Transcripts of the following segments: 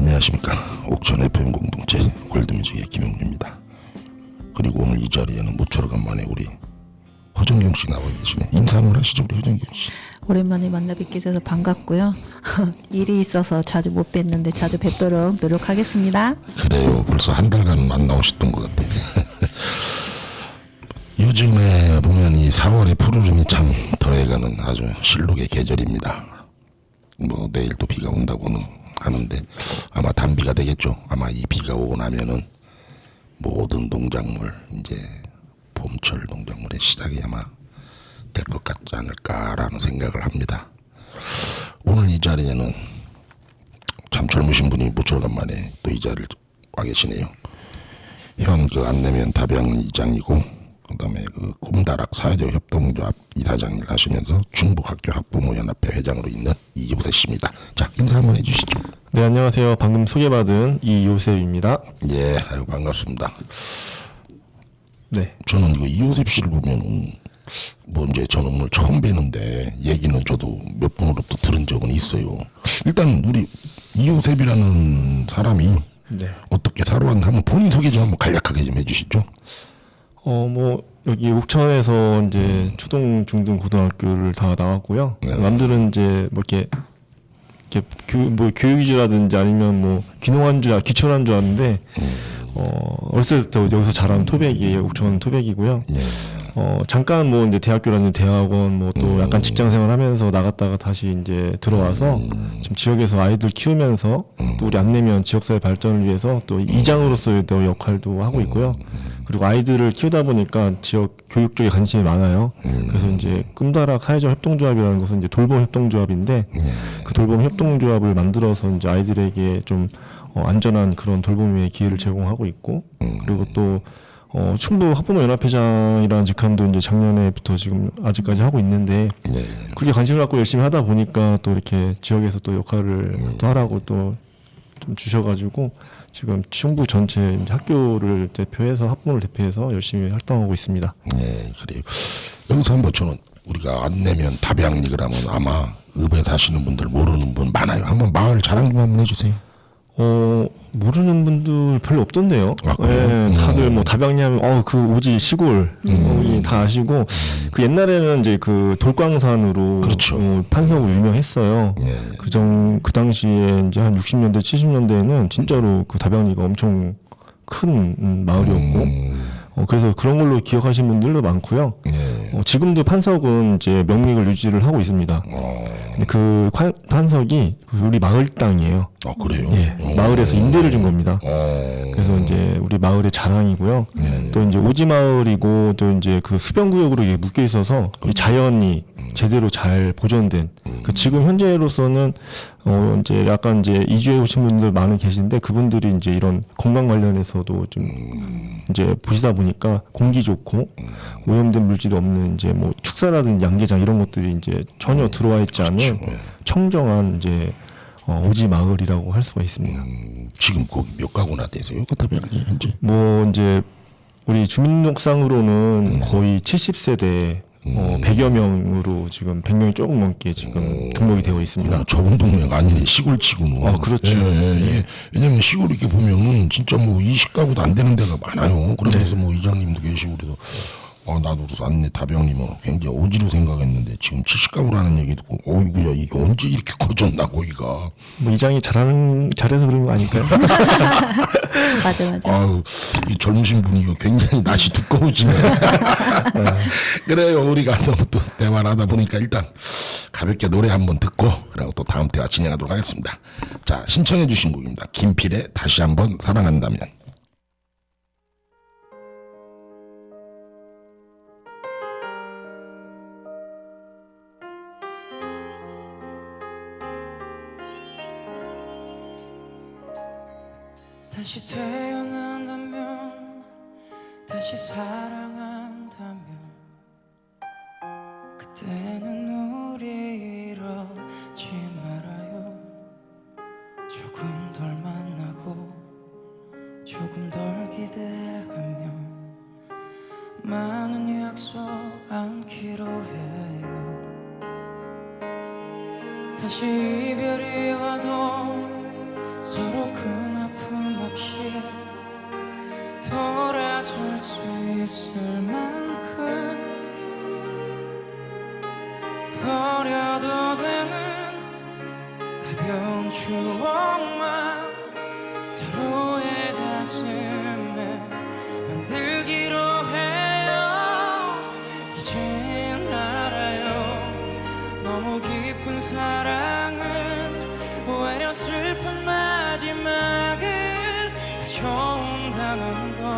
안녕하십니까. 옥천 FM 공동체 골드뮤직의 김용주입니다. 그리고 오늘 이 자리에는 모처럼 간만에 우리 허정경 씨 나와 계시네. 인사 한번 하시죠, 우리 허정경 씨. 오랜만에 만나 뵙게 돼서 반갑고요. 일이 있어서 자주 못 뵀는데 자주 뵙도록 노력하겠습니다. 그래요. 벌써 한 달간 안 나오셨던 것 같아요. 요즘에 보면 이 4월의 푸르름이 참 더해가는 아주 실록의 계절입니다. 뭐 내일 또 비가 온다고는 하는데 아마 단비가 되겠죠. 아마 이 비가 오고 나면은 모든 농작물, 이제 봄철 농작물의 시작이 아마 될 것 같지 않을까라는 생각을 합니다. 오늘 이 자리에는 참 젊으신 분이 무철간만에 또 이 자리를 와 계시네요. 현 그 안내면 답양 이장이고, 그다음에 그 꿈다락 사회적 협동조합 이사장을 하시면서 충북학교 학부모연합회 회장으로 있는 이기부세 씨입니다. 자, 인사 한번 해주시죠. 네, 안녕하세요. 방금 소개받은 이요셉입니다. 예, 아유 반갑습니다. 네, 저는 그 이요셉 씨를 보면은 뭐 이제 저는 오늘 처음 뵈는데 얘기는 저도 몇 분으로부터 들은 적은 있어요. 일단 우리 이요셉이라는 사람이 네. 어떻게 살아왔나 한번 본인 소개 좀 한번 간략하게 좀 해주시죠. 뭐 여기 옥천에서 이제 초등, 중등, 고등학교를 다 나왔고요. 네. 남들은 이제 뭐 이렇게 교육이라든지 아니면 뭐 귀촌한 줄 아는데 어렸을 때부터 여기서 자란 토백이에요. 옥천 토백이고요. 예. 잠깐 뭐 이제 대학교라든지 대학원 뭐 또 약간 직장 생활하면서 나갔다가 다시 이제 들어와서 지금 지역에서 아이들 키우면서 또 우리 안내면 지역사회 발전을 위해서 또 이장으로서의 또 역할도 하고 있고요. 그리고 아이들을 키우다 보니까 지역 교육 쪽에 관심이 많아요. 그래서 이제 꿈다락 사회적 협동조합이라는 것은 이제 돌봄 협동조합인데 그 돌봄 협동조합을 만들어서 이제 아이들에게 좀 안전한 그런 돌봄의 기회를 제공하고 있고, 그리고 또 충북 학부모연합회장이라는 직함도 이제 작년에부터 지금 아직까지 하고 있는데, 그게 관심을 갖고 열심히 하다 보니까 또 이렇게 지역에서 또 역할을 또 하라고 또 좀 주셔가지고 지금 충북 전체 이제 학교를 대표해서 학부모를 대표해서 열심히 활동하고 있습니다. 네, 그래요. 여기서 한번 저는 우리가 안내면 답양리 그러면 아마 읍에 사시는 분들 모르는 분 많아요. 한번 마을 자랑 좀 한번 해주세요. 모르는 분들 별로 없던데요. 아, 그래요? 네, 다들 뭐 답양리하면 그 오지 시골 다 아시고 그 옛날에는 이제 그 돌광산으로 그렇죠. 판서고 유명했어요. 예. 그 당시에 이제 한 60년대 70년대에는 진짜로 그 답양리가 엄청 큰 마을이었고 그래서 그런 걸로 기억하시는 분들도 많고요. 예. 지금도 판석은 이제 명맥을 유지를 하고 있습니다. 근데 그 판석이 우리 마을 땅이에요. 아, 그래요? 예, 마을에서 임대를 준 겁니다. 그래서 이제 우리 마을의 자랑이고요. 또 이제 오지 마을이고 또 이제 그 수변구역으로 이게 묶여 있어서 이 자연이 제대로 잘 보존된. 그 지금 현재로서는 이제 약간 이제 이주해 오신 분들 많이 계신데 그분들이 이제 이런 건강 관련해서도 좀 이제 보시다 보니까 공기 좋고 오염된 물질이 없는 이제 뭐 축사라든지 양계장 이런 것들이 이제 전혀 들어와 있지 않은 청정한 이제 오지 마을이라고 할 수가 있습니다. 지금 거기 몇 가구나 되세요? 그 답양리 현재? 뭐 이제 우리 주민등록상으로는 거의 70세대 100여 명으로 지금 100명이 조금 넘게 지금 등록이 되어 있습니다. 적은 동네가 아니네. 시골치고는. 아, 그렇죠. 예. 왜냐면 시골 이렇게 보면은 진짜 뭐 20가구도 안 되는 데가 많아요. 그러면서 뭐 이장님도 계시고 그래서 나도 그래서 안내 답양님은 굉장히 오지로 생각했는데 지금 70가구라는 얘기 듣고 어이구야 이게 언제 이렇게 커졌나 거기가. 뭐 이장이 잘해서 그런 거 아닐까요? 맞아. 아유, 이 젊으신 분이 굉장히 낯이 두꺼우시네. 그래요. 우리가 너무 또 대화를 하다 보니까 일단 가볍게 노래 한번 듣고 그리고 또 다음 대화 진행하도록 하겠습니다. 자, 신청해 주신 곡입니다. 김필의 다시 한번 사랑한다면. 다시 태어난다면 다시 사랑한다면 그때는 우리 이러지 말아요. 조금 덜 만나고 조금 덜 기대하며 많은 약속 않기로 해요. 다시 이별이 와도 서로 추억만 서로의 가슴에 만들기로 해요. 이젠 알아요. 너무 깊은 사랑은 오히려 슬픈 마지막을 가져온다는 걸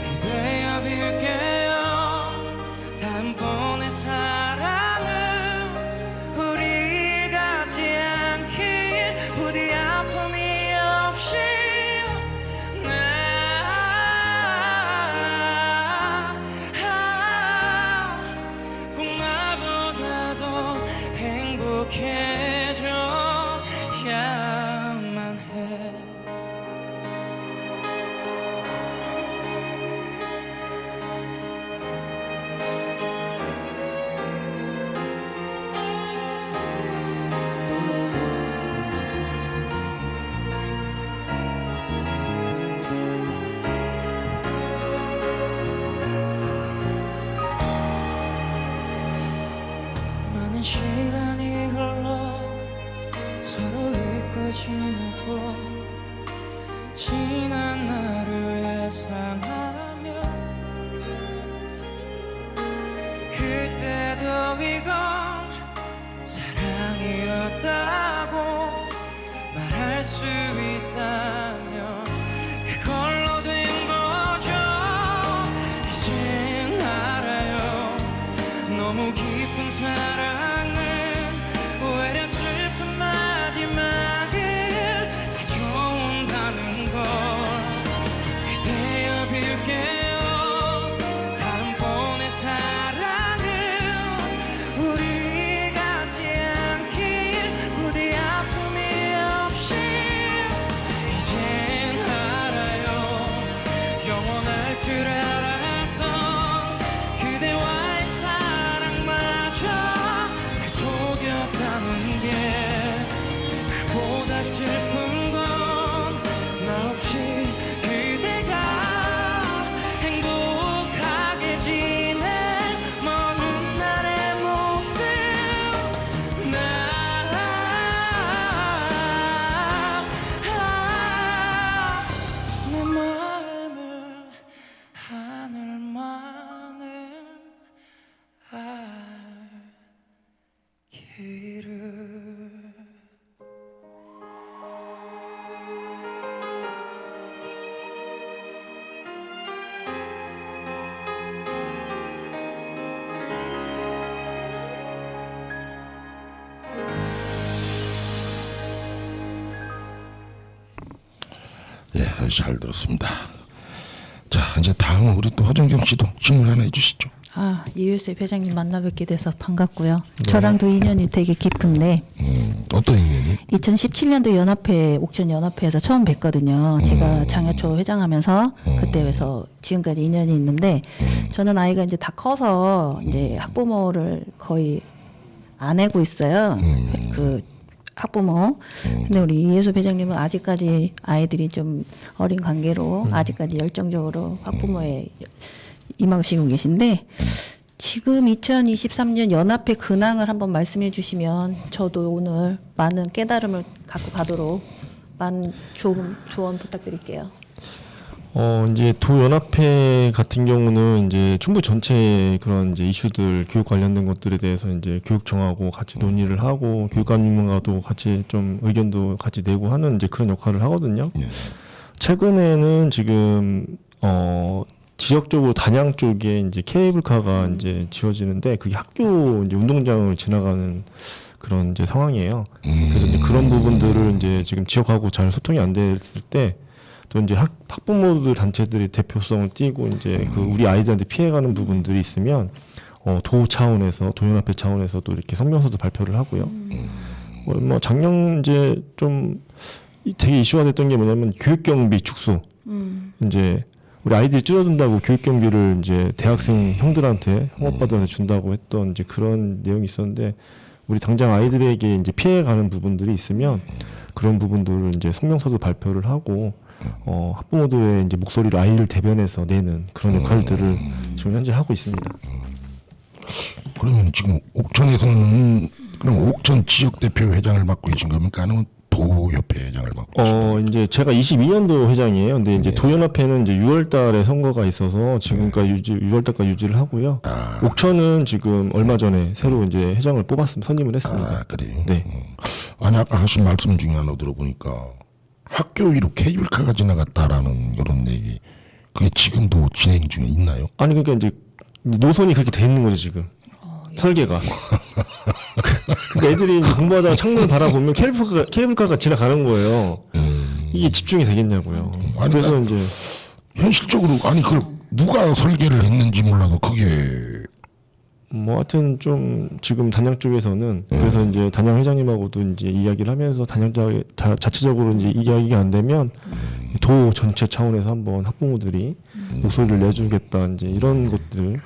그대여 빌게요. 다음번의 사랑은 우리 같지 않길 부디 아픔이 없이 꼭 나보다 더 행복해져야만 해. 많은 시간이 흘러 서로 잊고 지내도 지난 나를 예상하며 그때도 이건 사랑이었다고 말할 수 있다면 그걸로 된 거죠. 이젠 알아요. 너무 깊은 사랑은 오히려 슬픈 마지막을 가져온다는 걸 그대여 빌게요. 다음번의 사랑은 우리 같지 않길 부디 아픔이 없이 이젠 알아요. 영원할 줄 알았던 그대와의 사랑마저 날 속였다는 게 그보다 슬픈 건 나 없이 그대가 행복하게 지내 먼 훗날의 모습 내 마음을 하늘만은 알기를. 예, 아주 잘 들었습니다. 자, 이제 다음은 우리 또 허정경 씨도 질문 하나 해주시죠. 이유셉 회장님 만나 뵙게 돼서 반갑고요. 저랑도 인연이 되게 깊은데 어떤 인연이? 2017년도 연합회 옥천 연합회에서 처음 뵀거든요. 제가 장야초 회장하면서 그때에서 지금까지 인연이 있는데 저는 아이가 이제 다 커서 이제 학부모를 거의 안 하고 있어요. 그 학부모. 근데 우리 이혜수 회장님은 아직까지 아이들이 좀 어린 관계로 아직까지 열정적으로 학부모에 임하시고 계신데 지금 2023년 연합회 근황을 한번 말씀해 주시면 저도 오늘 많은 깨달음을 갖고 가도록 많은 조언 부탁드릴게요. 이제 도연합회 같은 경우는 이제 충북 전체 그런 이제 이슈들 교육 관련된 것들에 대해서 이제 교육청하고 같이 논의를 하고 교육감님과도 같이 좀 의견도 같이 내고 하는 이제 그런 역할을 하거든요. 최근에는 지금 지역적으로 단양 쪽에 이제 케이블카가 이제 지어지는데 그게 학교 이제 운동장을 지나가는 그런 이제 상황이에요. 그래서 이제 그런 부분들을 이제 지금 지역하고 잘 소통이 안 됐을 때 또 이제 학부모들 단체들이 대표성을 띠고 이제 그 우리 아이들한테 피해가는 부분들이 있으면 도 차원에서 도연합회 차원에서도 이렇게 성명서도 발표를 하고요. 뭐 작년 이제 좀 되게 이슈가 됐던 게 뭐냐면 교육경비 축소. 이제 우리 아이들이 줄어든다고 교육경비를 이제 대학생 형들한테 형오빠들한테 준다고 했던 이제 그런 내용이 있었는데 우리 당장 아이들에게 이제 피해가는 부분들이 있으면 그런 부분들을 이제 성명서도 발표를 하고 학부모들의 이제 목소리를 아이를 대변해서 내는 그런 역할들을 지금 현재 하고 있습니다. 그러면 지금 옥천에서는 그럼 옥천 지역 대표 회장을 맡고 계신 겁니까? 아니면 도협회 회장을 맡고 계신 겁니까? 이제 제가 22년도 회장이에요. 근데 이제 네. 도연합회는 이제 6월달에 선거가 있어서 지금까지 6월달까지 유지를 하고요. 아. 옥천은 지금 얼마 전에 새로 이제 회장을 뽑았습니다. 선임을 했습니다. 아, 그래요? 네. 아니, 아까 하신 말씀 중에 하나 들어보니까 학교 위로 케이블카가 지나갔다라는 이런 얘기, 그게 지금도 진행 중에 있나요? 아니 그러니까 이제 노선이 그렇게 돼 있는 거죠 지금. 설계가. 그러니까 애들이 이제 공부하다가 창문 바라보면 케이블카가 지나가는 거예요. 이게 집중이 되겠냐고요. 아니, 그래서 이제 현실적으로 아니 그걸 누가 설계를 했는지 몰라도 그게 뭐 하여튼 좀 지금 단양 쪽에서는 그래서 이제 단양 회장님하고도 이제 이야기를 하면서 단양 자체적으로 이제 이야기가 안 되면 도 전체 차원에서 한번 학부모들이 목소리를 내주겠다 이제 이런 것들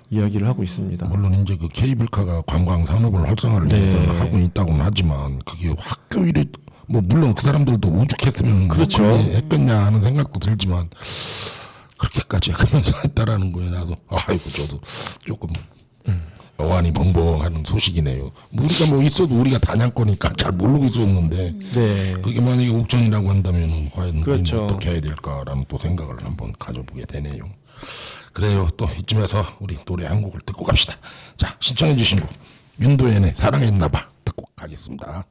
이야기를 하고 있습니다. 물론 이제 그 케이블카가 관광 산업을 활성화를 네. 위해서 하고 있다고는 하지만 그게 학교 일에 뭐 물론 그 사람들도 오죽했으면 그렇죠. 했겠냐 하는 생각도 들지만 그렇게까지 하면서 했다라는 거에 나도 아이고 저도 조금 어안이 벙벙하는 소식이네요. 뭐 우리가 뭐 있어도 우리가 단양거니까 잘 모르고 있었는데 네. 그게 만약에 옥천이라고 한다면 과연 그렇죠. 우리는 어떻게 해야 될까라는 또 생각을 한번 가져보게 되네요. 그래요. 또 이쯤에서 우리 노래 한 곡을 듣고 갑시다. 자, 신청해 주신 곡 윤도현의 사랑했나봐 듣고 가겠습니다.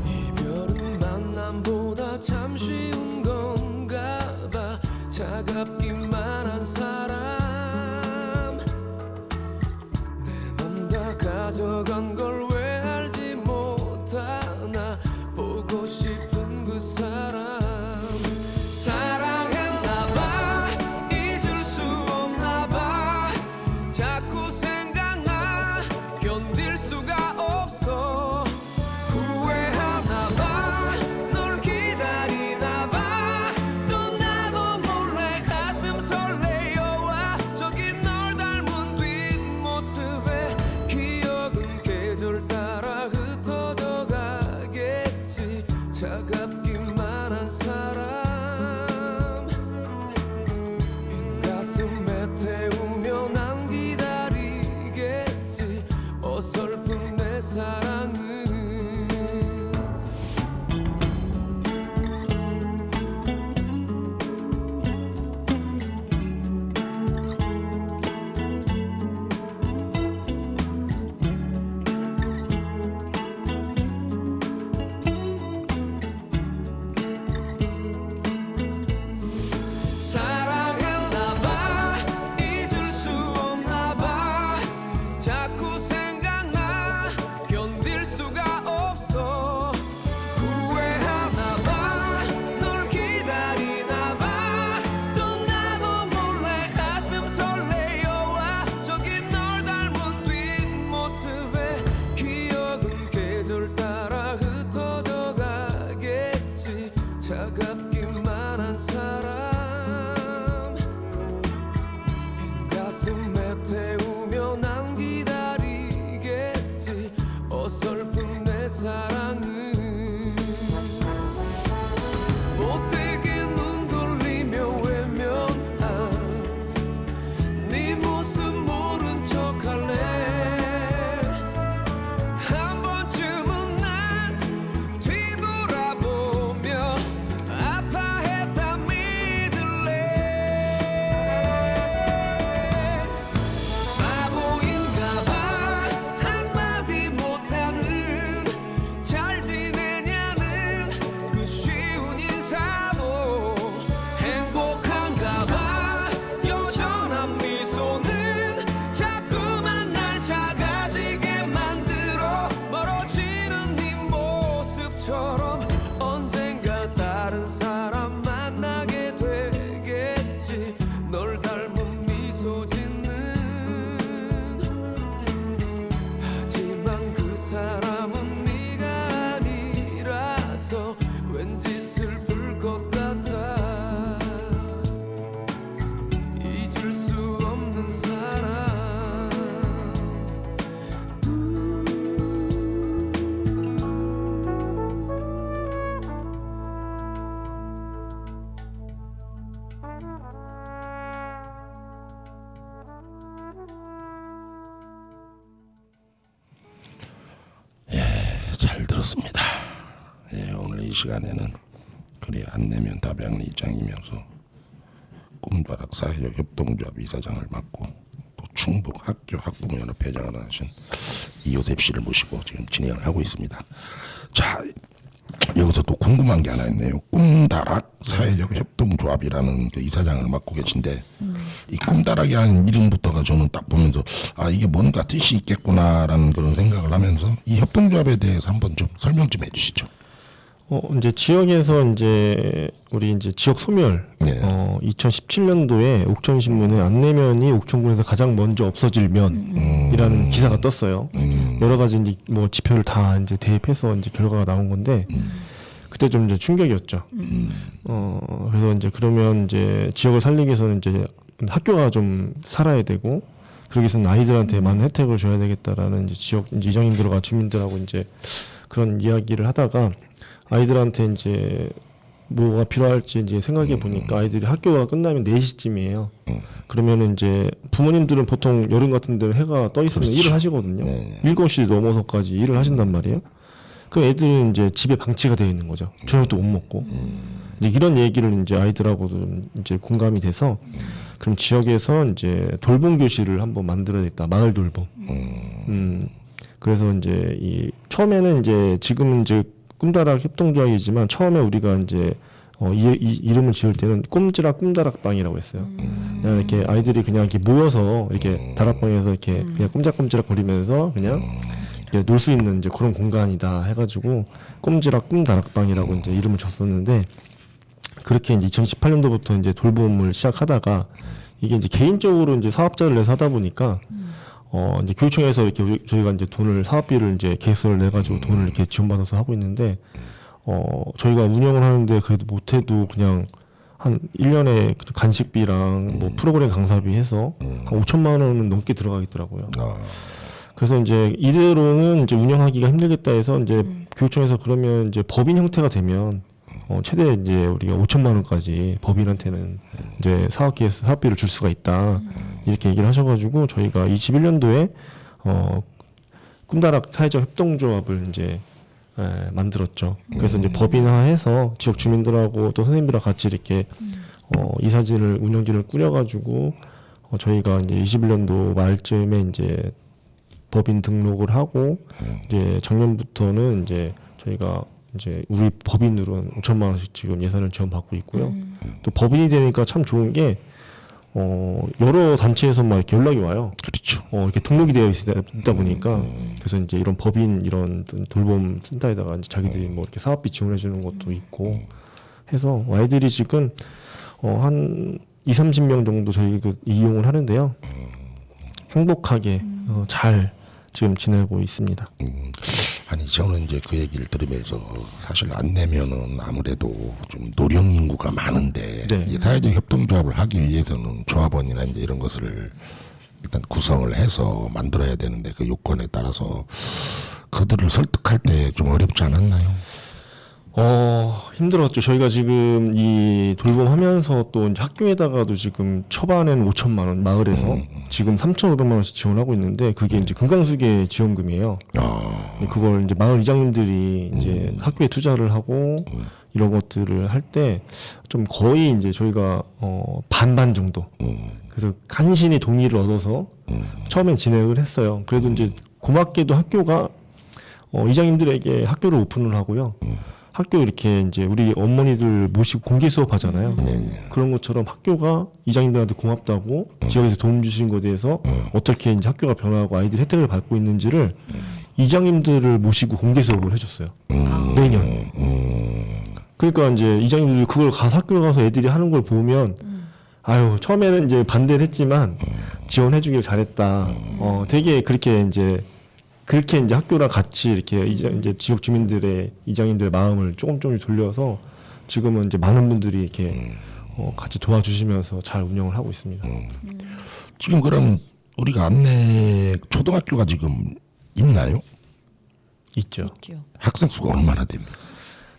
이별은 만남보다 참 쉬운 건가 봐. 차갑기만 한 사람 내 맘 다 가져간 걸 왜 알지 못하나. 보고 싶은 그 사람 사랑했나봐. 잊을 수 없나봐. 자꾸 생각나. 견딜 수가 없어. 후회하나봐. 널 기다리나봐. 또 나도 몰래 가슴 설레어와. 저기 널 닮은 뒷모습에 기억은 계절 따라 흩어져 가겠지. 차갑기만 한 사람 빈 가슴에 태우며 난 기다리겠지. 어설픈 내 사랑은 사랑했나봐. 잊을 수 없나봐. 자꾸 생각나. 견딜 수가 없어. 후회하나봐. 널 기다리나봐. 또 나도 몰래 가슴 설레어와. 저기 널 닮은 뒷모습에 기억은 계절 따라 흩어져 가겠지. 차갑기만 한 사람 빈 가슴에 태우며 난 기다리겠지. 어설픈 내 사랑은 못되게 눈 돌리며 외면한 네 모습 모른 척할래. 한 번쯤은 난 뒤돌아보며 아파했다 믿을래. 바보인가봐. 한마디 못하는 제 그렇습니다. 예, 오늘 이 시간에는 그래 안내면 답양리 이장이면서 꿈다락 사회적 협동조합 이사장을 맡고 또 충북 학교 학부모연합 회장을 하신 이효셉 씨를 모시고 지금 진행을 하고 있습니다. 자, 여기서 또 궁금한 게 하나 있네요. 꿈다락 사회적 협동조합이라는 그 이사장을 맡고 계신데 이 꿈다락이라는 이름부터가 저는 딱 보면서 아 이게 뭔가 뜻이 있겠구나라는 그런 생각을 하면서 이 협동조합에 대해서 한번 좀 설명 좀 해주시죠. 이제 지역에서 이제 우리 이제 지역 소멸 네. 2017년도에 옥천신문에 안내면이 옥천군에서 가장 먼저 없어질 면이라는 기사가 떴어요. 여러 가지 이제 뭐 지표를 다 이제 대입해서 이제 결과가 나온 건데 그때 좀 이제 충격이었죠. 그래서 이제 그러면 이제 지역을 살리기 위해서는 이제 학교가 좀 살아야 되고 그러기 위해서는 아이들한테 많은 혜택을 줘야 되겠다라는 이제 지역 이제 이장님들과 주민들하고 이제 그런 이야기를 하다가 아이들한테 이제 뭐가 필요할지 이제 생각해 보니까 아이들이 학교가 끝나면 4시쯤이에요. 그러면은 이제 부모님들은 보통 여름 같은 데는 해가 떠 있으면 그렇죠. 일을 하시거든요. 네. 7시 넘어서까지 일을 하신단 말이에요. 그럼 애들은 이제 집에 방치가 되어 있는 거죠. 저녁도 못 먹고. 이제 이런 얘기를 이제 아이들하고도 이제 공감이 돼서 그럼 지역에서 이제 돌봄 교실을 한번 만들어야겠다. 마을 돌봄. 그래서 이제 이 처음에는 이제 지금은 이제 꿈다락 협동조합이지만 처음에 우리가 이제 이 이름을 지을 때는 꿈지락 꿈다락 방이라고 했어요. 그냥 이렇게 아이들이 그냥 이렇게 모여서 이렇게 다락방에서 이렇게 그냥 꼼짝꼼짝 거리면서 그냥 놀 수 있는 이제 그런 공간이다 해가지고 꿈지락 꿈다락방이라고 이제 이름을 줬었는데 그렇게 이제 2018년도부터 이제 돌봄을 시작하다가 이게 이제 개인적으로 이제 사업자를 내서 하다 보니까 이제 교육청에서 이렇게 저희가 이제 돈을 사업비를 이제 계획서를 내 가지고 돈을 이렇게 지원받아서 하고 있는데 저희가 운영을 하는데 그래도 못해도 그냥 한 1년에 간식비랑 뭐 프로그램 강사비 해서 한 5천만 원은 넘게 들어가겠더라고요. 그래서 이제 이대로는 이제 운영하기가 힘들겠다 해서 이제 교육청에서 그러면 이제 법인 형태가 되면 최대 이제 우리가 5천만 원까지 법인한테는 이제 사업비를 줄 수가 있다 이렇게 얘기를 하셔가지고 저희가 21년도에 꿈다락 사회적 협동조합을 이제 만들었죠. 그래서 이제 법인화해서 지역 주민들하고 또 선생님들하고 같이 이렇게 이사진을 운영진을 꾸려가지고 저희가 이제 21년도 말쯤에 이제 법인 등록을 하고 이제 작년부터는 이제 저희가 이제 우리 법인으로 5천만 원씩 지금 예산을 지원받고 있고요. 또 법인이 되니까 참 좋은 게 여러 단체에서 막 이렇게 연락이 와요. 그렇죠. 이렇게 등록이 되어 있다 보니까 그래서 이제 이런 법인 이런 돌봄 센터에다가 이제 자기들이 뭐 이렇게 사업비 지원해 주는 것도 있고 해서 아이들이 지금 한 20-30명 정도 저희 그 이용을 하는데요. 행복하게 잘 지금 지내고 있습니다. 아니 저는 이제 그 얘기를 들으면서 사실 안내면은 아무래도 좀 노령 인구가 많은데 네. 이 사회적 협동조합을 하기 위해서는 조합원이나 이제 이런 것을 일단 구성을 해서 만들어야 되는데 그 요건에 따라서 그들을 설득할 때 좀 어렵지 않았나요? 힘들었죠. 저희가 지금 이 돌봄하면서 또 이제 학교에다가도 지금 초반에는 5천만 원 마을에서 지금 3,500만 원씩 지원하고 있는데 그게 이제 금강수계 지원금이에요. 그걸 이제 마을 이장님들이 이제 학교에 투자를 하고 이런 것들을 할 때 좀 거의 이제 저희가 반반 정도. 그래서 간신히 동의를 얻어서 처음엔 진행을 했어요. 그래도 이제 고맙게도 학교가 이장님들에게 학교를 오픈을 하고요. 학교 이렇게 이제 우리 어머니들 모시고 공개 수업 하잖아요. 그런 것처럼 학교가 이장님들한테 고맙다고 지역에서 도움 주신 것에 대해서 어떻게 이제 학교가 변화하고 아이들이 혜택을 받고 있는지를 이장님들을 모시고 공개 수업을 해줬어요. 매년. 그러니까 이제 이장님들이 그걸 가서 학교 가서 애들이 하는 걸 보면 아유 처음에는 이제 반대를 했지만 지원해주길 잘했다. 되게 그렇게 이제 학교랑 같이 이렇게 이제 지역 주민들의 이장님들의 마음을 조금 돌려서 지금은 이제 많은 분들이 이렇게 같이 도와주시면서 잘 운영을 하고 있습니다. 지금 그럼 우리가 안내 초등학교가 지금 있나요? 있죠. 학생 수가 얼마나 됩니까?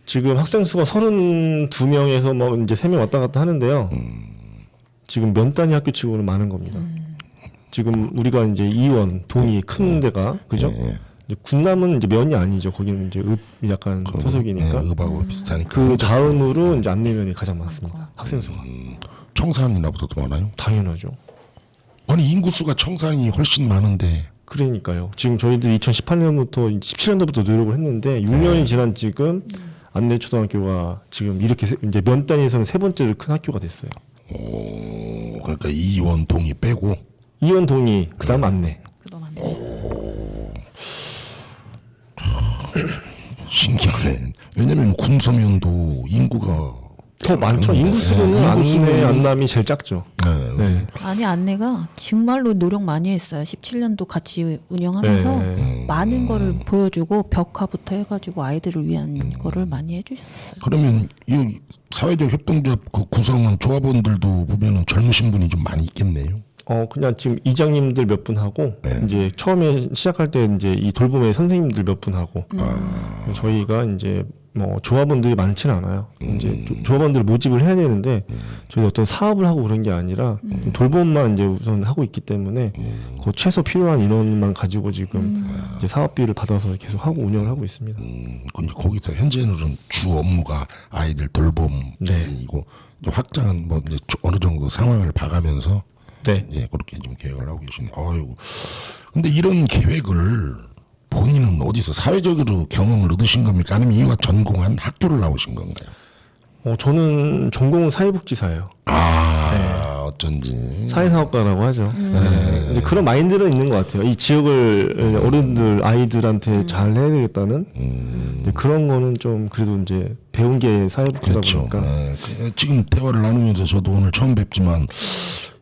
지금 학생 수가 32명에서 뭐 이제 3명 왔다 갔다 하는데요. 지금 면 단위 학교 치고는 많은 겁니다. 지금 우리가 이제 이원, 동이 큰 데가 그죠? 이제 군남은 이제 면이 아니죠. 거기는 이제 읍 약간 소속이니까. 예, 읍하고 비슷하니까. 그 다음으로 이제 안내면이 가장 많습니다. 학생 수가. 청산이나 보다 더 많아요? 당연하죠. 아니 인구수가 청산이 훨씬 많은데. 그러니까요. 지금 저희들이 2018년부터 17년도부터 노력을 했는데 6년이 지난 지금 안내초등학교가 지금 이렇게 이제 면 단위에서는 세 번째로 큰 학교가 됐어요. 오, 그러니까 이원 동이 빼고. 이원 동이 그다음 안내. 그동안 안 돼. 신기하네. 왜냐면 군소면도 인구가 더 많죠. 네, 인구수로는 안내 안남이 제일 작죠. 네. 네. 아니 안내가 정말로 노력 많이 했어요. 17년도 같이 운영하면서 네. 많은 거를 보여주고 벽화부터 해가지고 아이들을 위한 거를 많이 해주셨어요. 그러면 이 사회적 협동조합 그 구성원 조합원들도 보면은 젊으신 분이 좀 많이 있겠네요. 그냥 지금 이장님들 몇 분 하고 이제 처음에 시작할 때 이제 이 돌봄의 선생님들 몇 분 하고 저희가 이제 뭐 조합원들이 많지는 않아요. 이제 조합원들 모집을 해야 되는데 저희 어떤 사업을 하고 그런 게 아니라 돌봄만 이제 우선 하고 있기 때문에 그 최소 필요한 인원만 가지고 지금 이제 사업비를 받아서 계속 하고 운영을 하고 있습니다. 근데 거기서 현재는 주 업무가 아이들 돌봄이고 확장은 뭐 이제 어느 정도 상황을 봐가면서 네. 예, 그렇게 좀 계획을 하고 계시네요. 아이고. 근데 이런 계획을 본인은 어디서 사회적으로 경험을 얻으신 겁니까? 아니면 이와 전공한 학교를 나오신 건가요? 저는 전공은 사회복지사예요. 어쩐지. 사회사업가라고 하죠. 네. 근데 그런 마인드는 있는 것 같아요. 이 지역을 어른들 아이들한테 잘 해야 되겠다는 이제 그런 거는 좀 그래도 이제 배운 게 사회복지다 그렇죠. 보니까. 네. 지금 대화를 나누면서 저도 오늘 처음 뵙지만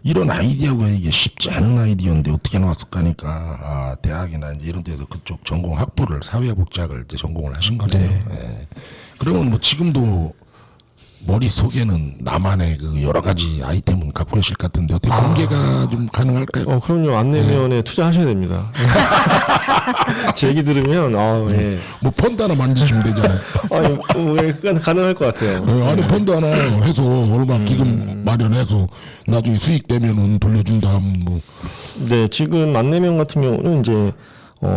이런 아이디어가 이게 쉽지 않은 아이디어인데 어떻게 나왔을까 하니까 대학이나 이제 이런 데서 그쪽 전공 학부를 사회복지학을 이제 전공을 하신 거네요. 예. 그러면 뭐 지금도 머릿속에는 나만의 그 여러 가지 아이템은 갖고 계실 것 같은데 어떻게 공개가 좀 가능할까요? 그럼요. 안내면에 투자하셔야 됩니다. 제 얘기 들으면, 예. 뭐 펀드 하나 만드시면 되잖아요. 가능할 것 같아요. 아니 펀드 하나 해서 얼마 기금 마련해서 나중에 수익 되면은 돌려준다 하면 뭐. 네, 지금 안내면 같은 경우는 이제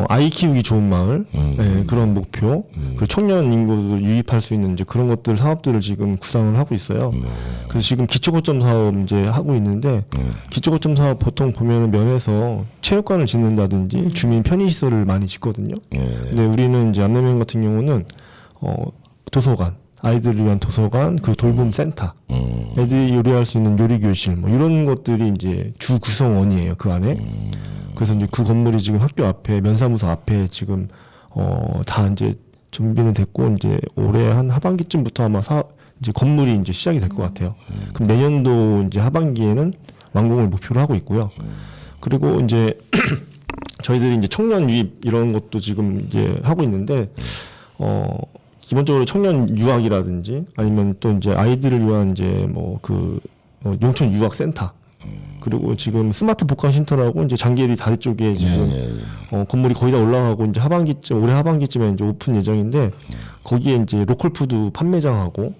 아이 키우기 좋은 마을 네, 그런 목표 그 청년 인구를 유입할 수 있는 이제 그런 것들 사업들을 지금 구상을 하고 있어요. 그래서 지금 기초거점 사업 이제 하고 있는데 기초거점 사업 보통 보면은 면에서 체육관을 짓는다든지 주민 편의시설을 많이 짓거든요. 근데 우리는 이제 안내면 같은 경우는 도서관 아이들을 위한 도서관, 그 돌봄 센터, 애들이 요리할 수 있는 요리 교실, 뭐 이런 것들이 이제 주 구성원이에요 그 안에. 그래서 이제 그 건물이 지금 학교 앞에 면사무소 앞에 지금 다 이제 준비는 됐고 이제 올해 한 하반기쯤부터 아마 이제 건물이 이제 시작이 될 것 같아요. 그럼 내년도 이제 하반기에는 완공을 목표로 하고 있고요. 그리고 이제 저희들이 이제 청년 유입 이런 것도 지금 이제 하고 있는데 기본적으로 청년 유학이라든지 아니면 또 이제 아이들을 위한 이제 뭐 그 용천 유학 센터 그리고 지금 스마트 복합 쉼터라고 이제 장계리 다리 쪽에 지금 건물이 거의 다 올라가고 이제 올해 하반기쯤에 이제 오픈 예정인데 거기에 이제 로컬 푸드 판매장하고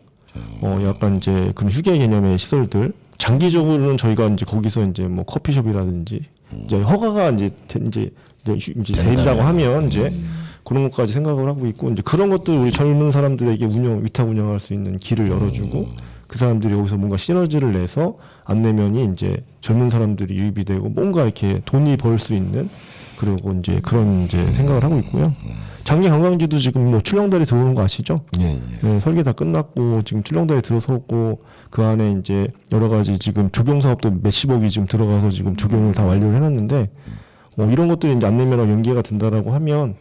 약간 이제 그런 휴게 개념의 시설들 장기적으로는 저희가 이제 거기서 이제 뭐 커피숍이라든지 이제 허가가 이제 된다고 하면 이제 그런 것까지 생각을 하고 있고 이제 그런 것들 우리 젊은 사람들에게 위탁 운영할 수 있는 길을 열어주고 그 사람들이 여기서 뭔가 시너지를 내서 안내면이 이제 젊은 사람들이 유입이 되고 뭔가 이렇게 돈이 벌 수 있는 그리고 이제 그런 이제 생각을 하고 있고요. 장기 관광지도 지금 뭐 출렁다리 들어오는 거 아시죠? 네, 설계 다 끝났고 지금 출렁다리 들어섰고 그 안에 이제 여러 가지 지금 조경 사업도 몇십억이 지금 들어가서 지금 조경을 다 완료를 해놨는데 이런 것들이 이제 안내면하고 연계가 된다라고 하면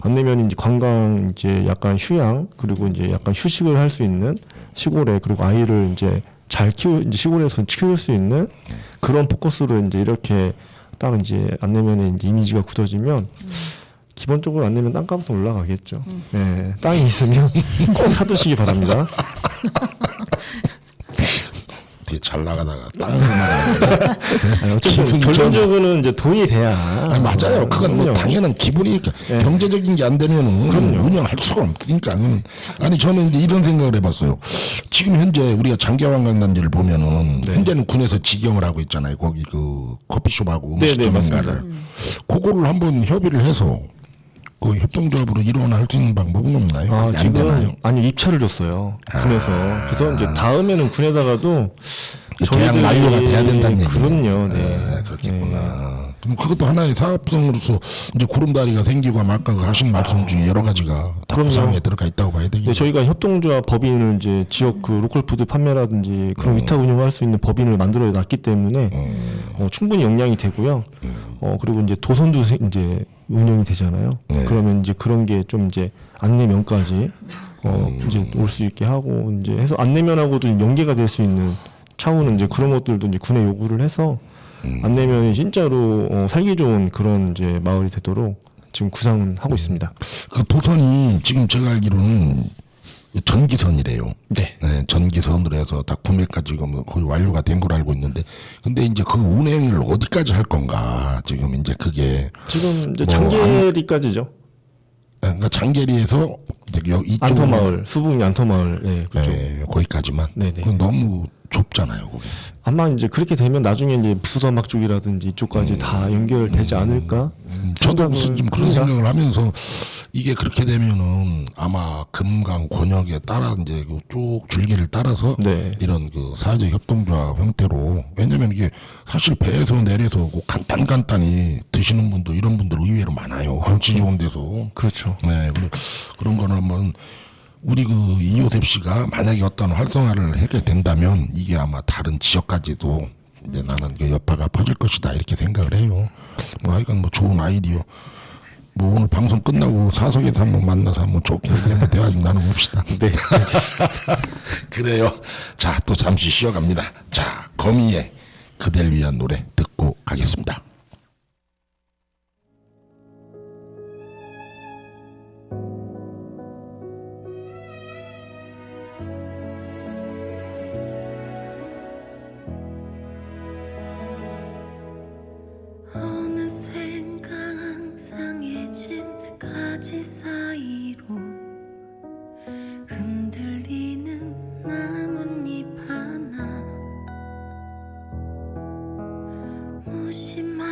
안내면이 이제 관광 이제 약간 휴양 그리고 이제 약간 휴식을 할 수 있는 시골에 그리고 아이를 이제 이제 시골에서 키울 수 있는 그런 포커스로 이제 이렇게 딱 이제 안내면에 이제 이미지가 굳어지면 기본적으로 안내면 땅값은 올라가겠죠. 네, 땅이 있으면 꼭 사두시기 바랍니다. 되게 잘 나가다가 땅을 나가다가 어쨌든 결론적으로는 이제 돈이 돼야. 맞아요. 그건 뭐 당연한 기본이니까 경제적인 게 안 되면은 운영할 수가 없으니까. 아니 저는 이제 이런 생각을 해봤어요. 지금 현재 우리가 장기관광단지를 보면은 현재는 군에서 직영을 하고 있잖아요. 거기 그 커피숍하고 음식점 인가를 그거를 한번 협의를 해서 그 협동조합으로 일원할 수 있는 방법은 없나요? 아, 그게 안 되나요? 지금 아니 입찰을 줬어요. 군에서. 그래서 이제 다음에는 군에다가도 대학 만료가 돼야 된다는 얘기죠. 그럼요. 네. 네, 그렇겠구나. 그럼 그것도 하나의 사업성으로서 이제 구름다리가 생기고 아까 그 하신 말씀 중에 여러 가지가 다 그럼요. 구상에 들어가 있다고 봐야 네, 되겠죠. 저희가 협동조합 법인을 이제 지역 그 로컬 푸드 판매라든지 그런 위탁 운영을 할 수 있는 법인을 만들어 놨기 때문에 충분히 역량이 되고요. 그리고 이제 도선도 이제 운영이 되잖아요. 네. 그러면 이제 그런 게 좀 이제 안내면까지 이제 올 수 있게 하고 이제 해서 안내면하고도 연계가 될 수 있는 차후는 이제 그런 것들도 이제 군에 요구를 해서 안내면이 진짜로 살기 좋은 그런 이제 마을이 되도록 지금 구상은 하고 있습니다. 그 도선이 지금 제가 알기로는 전기선이래요. 네. 네, 전기선으로 해서 다 구매까지 지금 거의 완료가 된 걸로 알고 있는데, 근데 이제 그 운행을 어디까지 할 건가? 지금 이제 그게 지금 이제 뭐 장계리까지죠. 그러니까 장계리에서 이쪽 안터마을, 수북 안터마을, 네, 그쪽. 네, 거기까지만. 네네. 그건 너무 좁잖아요, 거기. 아마 이제 그렇게 되면 나중에 이제 부서막 쪽이라든지 이쪽까지 다 연결되지 않을까? 저도 생각을 무슨 좀 그런 합니다. 생각을 하면서 이게 그렇게 되면은 아마 금강 권역에 따라 이제 그쭉 줄기를 따라서 네. 이런 그 사회적 협동조합 형태로, 왜냐면 이게 사실 배에서 내려서 뭐 간단히 드시는 분도 이런 분들 의외로 많아요. 경치 좋은 데서. 그렇죠. 네, 그런 거는 한번 우리 그 이효셉 씨가 만약에 어떤 활성화를 하게 된다면 이게 아마 다른 지역까지도 이제 나는 그 여파가 퍼질 것이다 이렇게 생각을 해요. 뭐 하여간 뭐 좋은 아이디어. 뭐 오늘 방송 끝나고 사석에서 한번 만나서 한번 좋게 한번 대화 좀 나눠봅시다. 네. 그래요. 자, 또 잠시 쉬어갑니다. 자, 거미의 그댈 위한 노래 듣고 가겠습니다. 어느샌가 항상해진 가지 사이로 흔들리는 나뭇잎 하나 무심한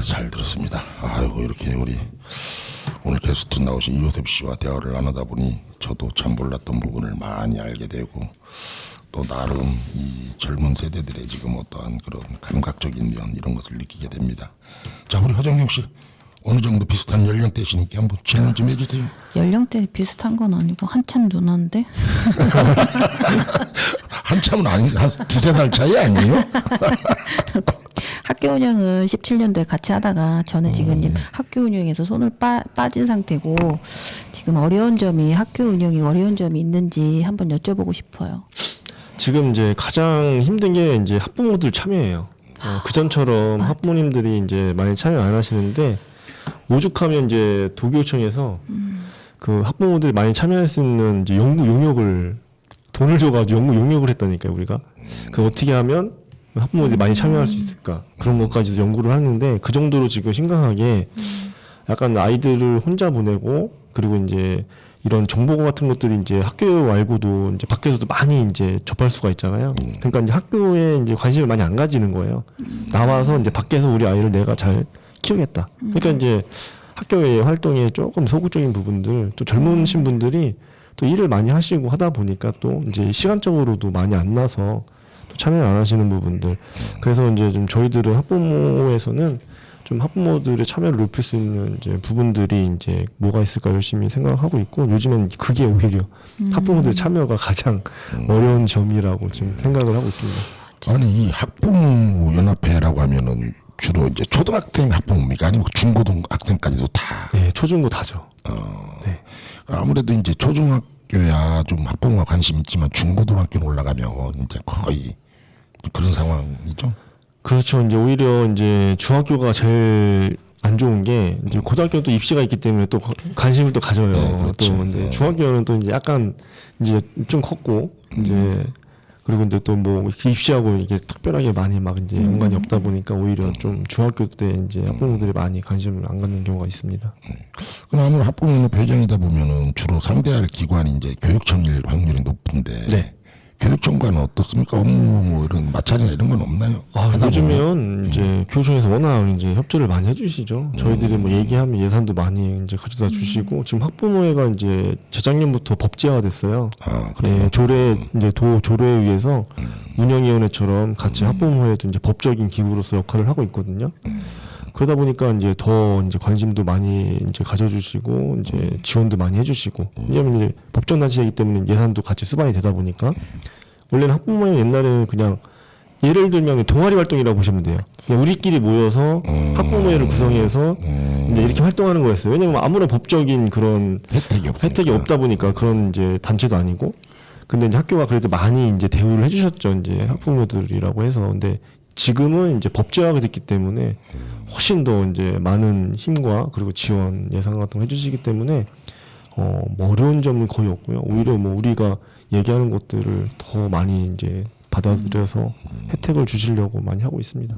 잘 들었습니다. 아이고 이렇게 우리 오늘 게스트 나오신 이효셉 씨와 대화를 나누다 보니 저도 참 몰랐던 부분을 많이 알게 되고 또 나름 이 젊은 세대들의 지금 어떠한 그런 감각적인 면 이런 것을 느끼게 됩니다. 자 우리 허정영 씨 어느 정도 비슷한 연령대시니까 한번 질문 좀 해주세요. 연령대 비슷한 건 아니고 한참 누나인데. 한참은 아닌가 한 두세 달 차이 아니에요? 학교 운영을 17년도에 같이 하다가 저는 지금 이제 학교 운영에서 손을 빠진 상태고 지금 학교 운영이 어려운 점이 있는지 한번 여쭤보고 싶어요. 지금 이제 가장 힘든 게 이제 학부모들 참여예요. 그전처럼 학부모님들이 이제 많이 참여 안 하시는데 오죽하면 이제 도교청에서 그 학부모들이 많이 참여할 수 있는 이제 연구 용역을 돈을 줘가지고 연구 용역을 했다니까요, 우리가. 그 어떻게 하면 학부모들이 많이 참여할 수 있을까 그런 것까지도 연구를 하는데 그 정도로 지금 심각하게 약간 아이들을 혼자 보내고 그리고 이제 이런 정보 같은 것들이 이제 학교 말고도 이제 밖에서도 많이 이제 접할 수가 있잖아요. 그러니까 이제 학교에 이제 관심을 많이 안 가지는 거예요. 나와서 이제 밖에서 우리 아이를 내가 잘 키우겠다. 그러니까 이제 학교의 활동에 조금 소극적인 부분들 또 젊으신 분들이 또 일을 많이 하시고 하다 보니까 또 이제 시간적으로도 많이 안 나서 또 참여 안 하시는 부분들. 그래서 이제 좀 저희들은 학부모에서는 좀 학부모들의 참여를 높일 수 있는 이제 부분들이 이제 뭐가 있을까 열심히 생각하고 있고 요즘엔 그게 오히려 학부모들의 참여가 가장 어려운 점이라고 지금 생각을 하고 있습니다. 아니 이 학부모 연합회라고 하면은 주로 이제 초등학생 학부모입니까 아니면 중고등학생까지도 다? 네, 초중고 다죠. 네. 아무래도 이제 초중학교야 좀 학부모가 관심 있지만 중고등학교로 올라가면 이제 거의 그런 상황이죠. 그렇죠. 이제 오히려 이제 중학교가 제일 안 좋은 게 이제 고등학교는 또 입시가 있기 때문에 또 관심을 또 가져요. 네, 그렇죠. 또 근데 중학교는 또 이제 약간 이제 좀 컸고 이제 그리고 이제 또 뭐 입시하고 이게 특별하게 많이 막 이제 연관이 없다 보니까 오히려 좀 중학교 때 이제 학부모들이 많이 관심을 안 갖는 경우가 있습니다. 그럼 아무래도 학부모는 배정이다 보면은 주로 상대할 기관이 이제 교육청일 확률이 높은데. 네. 교육청과는 어떻습니까? 업무 뭐 이런 마찰이나 이런 건 없나요? 요즘은 이제 교육청에서 워낙 이제 협조를 많이 해주시죠. 저희들이 뭐 얘기하면 예산도 많이 이제 가져다 주시고 지금 학부모회가 이제 재작년부터 법제화가 됐어요. 아, 그래요? 네, 조례 이제 조례에 의해서 운영위원회처럼 같이 학부모회도 이제 법적인 기구로서 역할을 하고 있거든요. 그러다 보니까 이제 더 이제 관심도 많이 이제 가져주시고 이제 지원도 많이 해주시고 왜냐면 이제 법정 단체이기 때문에 예산도 같이 수반이 되다 보니까 원래는 학부모회 옛날에는 그냥 예를 들면 동아리 활동이라고 보시면 돼요. 그냥 우리끼리 모여서 학부모회를 구성해서 이제 이렇게 활동하는 거였어요. 왜냐면 아무런 법적인 그런 혜택이 없다 보니까 그런 이제 단체도 아니고 근데 이제 학교가 그래도 많이 이제 대우를 해주셨죠. 이제 학부모들이라고 해서 근데 지금은 이제 법제화가 됐기 때문에 훨씬 더 이제 많은 힘과 그리고 지원 예산 같은 거 해주시기 때문에 뭐 어려운 점은 거의 없고요. 오히려 뭐 우리가 얘기하는 것들을 더 많이 이제 받아들여서 혜택을 주시려고 많이 하고 있습니다.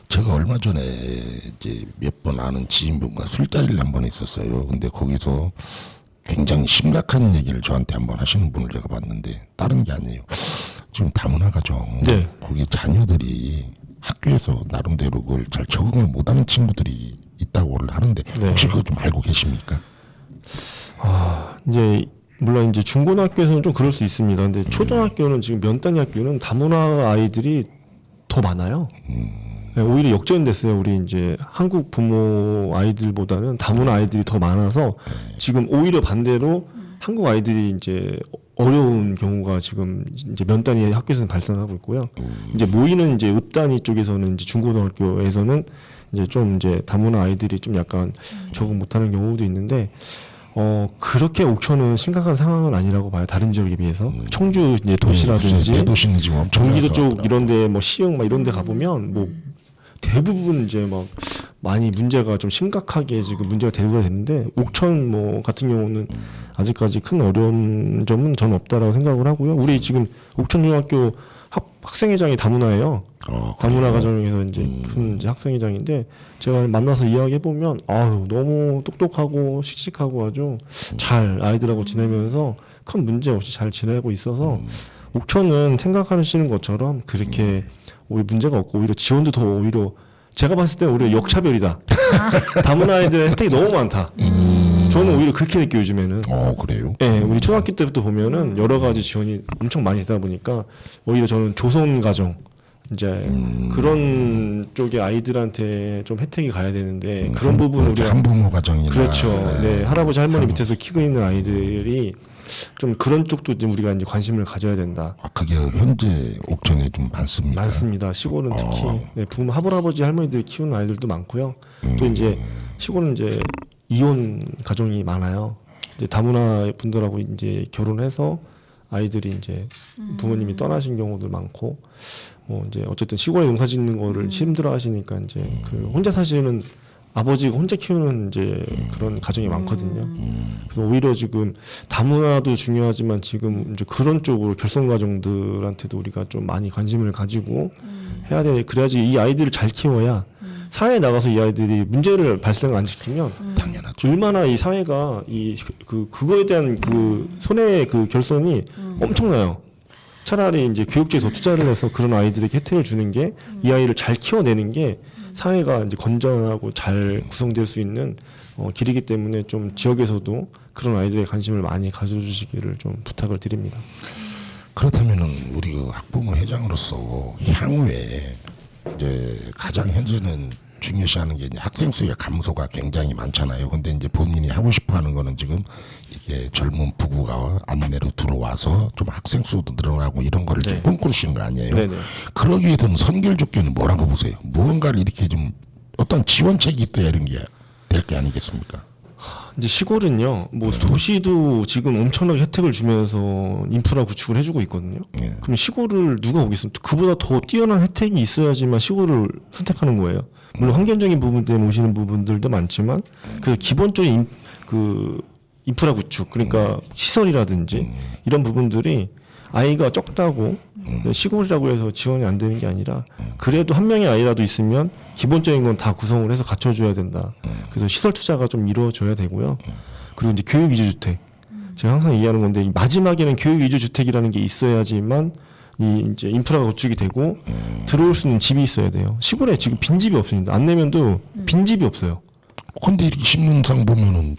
제가 얼마 전에 이제 몇 번 아는 지인분과 술자리를 한번 했었어요. 근데 거기서 굉장히 심각한 얘기를 저한테 한번 하시는 분을 제가 봤는데 다른 게 아니에요. 지금 다문화 가정 네. 거기 자녀들이 학교에서 나름대로 그걸 잘 적응을 못하는 친구들이 있다고를 하는데 네. 혹시 그거 좀 알고 계십니까? 이제 물론 이제 중고등학교에서는 좀 그럴 수 있습니다. 근데 초등학교는 지금 면 단위 학교는 다문화 아이들이 더 많아요. 네, 오히려 역전됐어요. 우리 이제 한국 부모 아이들보다는 다문화 아이들이 더 많아서 지금 오히려 반대로 한국 아이들이 이제 어려운 경우가 지금 이제 면 단위 학교에서는 발생하고 있고요. 이제 모이는 이제 읍 단위 쪽에서는 이제 중고등학교에서는 이제 좀 이제 다문화 아이들이 좀 약간 적응 못하는 경우도 있는데 그렇게 옥천은 심각한 상황은 아니라고 봐요. 다른 지역에 비해서 청주 이제 도시라든지 대도시는 지금 엄청 경기도 쪽 이런데 뭐 시흥 막 이런데 가보면 뭐 대부분 이제 막 많이 문제가 좀 심각하게 지금 문제가 대두가 됐는데 옥천 뭐 같은 경우는 아직까지 큰 어려운 점은 저는 없다라고 생각을 하고요. 우리 지금 옥천중학교 학생회장이 다문화예요. 다문화 가정에서 이제 큰 이제 학생회장인데 제가 만나서 이야기해 보면 아유 너무 똑똑하고 씩씩하고 아주 잘 아이들하고 지내면서 큰 문제 없이 잘 지내고 있어서 옥천은 생각하시는 것처럼 그렇게 오히려 문제가 없고 오히려 지원도 더 오히려 제가 봤을 때 오히려 역차별이다. 다문화 아이들의 혜택이 너무 많다. 저는 오히려 그렇게 느껴요, 요즘에는. 그래요? 네, 우리 초등학교 때부터 보면은 여러 가지 지원이 엄청 많이 되다 보니까 오히려 저는 조선 가정 이제 그런 쪽의 아이들한테 좀 혜택이 가야 되는데 그런 부분을 우리가 한부모 가정이나 그렇죠. 네, 할아버지 할머니 밑에서 키고 있는 아이들이 좀 그런 쪽도 이제 우리가 이제 관심을 가져야 된다. 그게 현재 옥천에 좀 많습니다. 많습니다. 시골은 특히 네, 부모 할아버지 할머니들 키우는 아이들도 많고요. 또 이제 시골은 이제 이혼 가정이 많아요. 이제 다문화 분들하고 이제 결혼해서 아이들이 이제 부모님이 떠나신 경우도 많고, 뭐 이제 어쨌든 시골에 농사 짓는 거를 힘들어하시니까 이제 그 혼자 사시는 아버지가 혼자 키우는 이제 그런 가정이 많거든요. 그래서 오히려 지금 다문화도 중요하지만 지금 이제 그런 쪽으로 결손 가정들한테도 우리가 좀 많이 관심을 가지고 해야 돼. 그래야지 이 아이들을 잘 키워야 사회에 나가서 이 아이들이 문제를 발생 안 시키면 당연하죠. 얼마나 이 사회가 그거에 대한 그 손해의 그 결손이 엄청나요. 차라리 이제 교육주에 더 투자를 해서 그런 아이들에게 혜택을 주는 게 이 아이를 잘 키워내는 게 사회가 이제 건전하고 잘 구성될 수 있는 길이기 때문에 좀 지역에서도 그런 아이들의 관심을 많이 가져주시기를 좀 부탁을 드립니다. 그렇다면은 우리 그 학부모 회장으로서 향후에 이제 가장 현재는 중요시하는 게 이제 학생 수의 감소가 굉장히 많잖아요. 근데 이제 본인이 하고 싶어하는 거는 지금 이게 젊은 부부가 안내로 들어와서 좀 학생 수도 늘어나고 이런 거를 좀 꿈꾸시는 거 아니에요? 네네. 그러기 위해서는 선결 조건이 뭐라고 보세요? 무언가를 이렇게 좀 어떤 지원책이 있어야 이런 게 될 게 아니겠습니까? 이제 시골은요, 뭐 도시도 지금 엄청나게 혜택을 주면서 인프라 구축을 해주고 있거든요. 그럼 시골을 누가 오겠습니까? 그보다 더 뛰어난 혜택이 있어야지만 시골을 선택하는 거예요. 물론 환경적인 부분 때문에 오시는 부분들도 많지만 그 기본적인 그 인프라 구축, 그러니까 시설이라든지 이런 부분들이 아이가 적다고 시골이라고 해서 지원이 안 되는 게 아니라 그래도 한 명의 아이라도 있으면 기본적인 건 다 구성을 해서 갖춰줘야 된다. 그래서 시설 투자가 좀 이루어져야 되고요. 그리고 이제 교육 위주 주택. 제가 항상 얘기하는 건데 이 마지막에는 교육 위주 주택이라는 게 있어야지만 이 이제 인프라가 구축이 되고 들어올 수 있는 집이 있어야 돼요. 시골에 지금 빈집이 없습니다. 안 내면도 빈집이 없어요. 근데 이렇게 신문상 보면은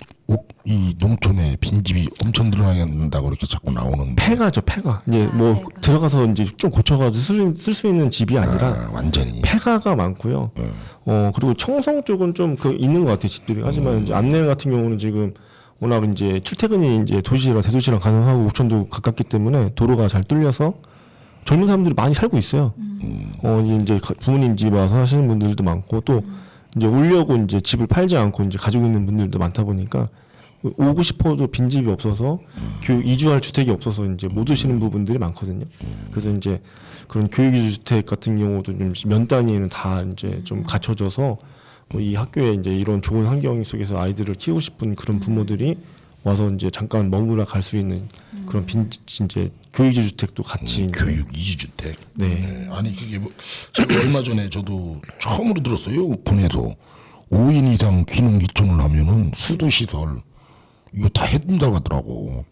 이 농촌에 빈집이 엄청 늘어난다고 이렇게 자꾸 나오는데 폐가죠, 폐가. 이제 뭐 들어가서 이제 좀 고쳐가지고 쓸 수 있는 집이 아니라 완전히 폐가가 많고요. 그리고 청성 쪽은 좀 있는 것 같아요, 집들이. 하지만 이제 안내 같은 경우는 지금 워낙 이제 출퇴근이 이제 도시랑 대도시랑 가능하고 옥천도 가깝기 때문에 도로가 잘 뚫려서 젊은 사람들이 많이 살고 있어요. 이제 부모님 집에 와서 하시는 분들도 많고 또 이제 오려고 이제 집을 팔지 않고 이제 가지고 있는 분들도 많다 보니까 오고 싶어도 빈집이 없어서 이주할 주택이 없어서 이제 못 오시는 부분들이 많거든요. 그래서 이제 그런 교육 위주 주택 같은 경우도 좀 면 단위에는 다 이제 좀 갖춰져서 이 학교에 이제 이런 좋은 환경 속에서 아이들을 키우고 싶은 그런 부모들이 와서 이제 잠깐 머무러 갈 수 있는 그런 이제 교육 위주 주택도 같이 이제 교육 이주주택. 네. 아니 그게 뭐 제가 얼마 전에 저도 처음으로 들었어요. 군에서 5인 이상 귀농 귀촌을 하면은 수도 시설 이거 다 해준다고 하더라고.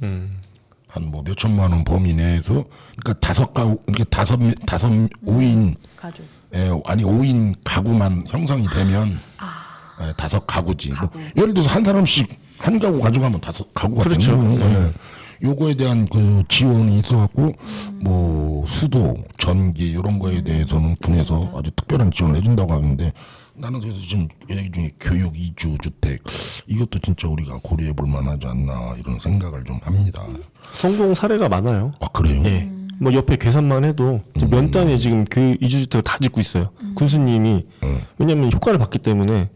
한 뭐 몇 천만 원 범위 내에서 그러니까 다섯 5인 가족. 아니 5인 가구만 형성이 되면 다섯 가구지. 뭐 예를 들어서 한 사람씩 한 가구 가져가면 다섯 가구가 그렇죠. 되는 거예요. 요거에 대한 그 지원이 있어갖고 뭐 수도, 전기 이런 거에 대해서는 군에서 아주 특별한 지원을 해준다고 하는데 나는 그래서 지금 얘기 중에 교육 이주 주택 이것도 진짜 우리가 고려해 볼 만하지 않나 이런 생각을 좀 합니다. 성공 사례가 많아요. 아 그래요? 예. 뭐 옆에 괴산만 해도 지금 면 단위에 지금 교육 이주 주택을 다 짓고 있어요. 군수님이 왜냐하면 효과를 봤기 때문에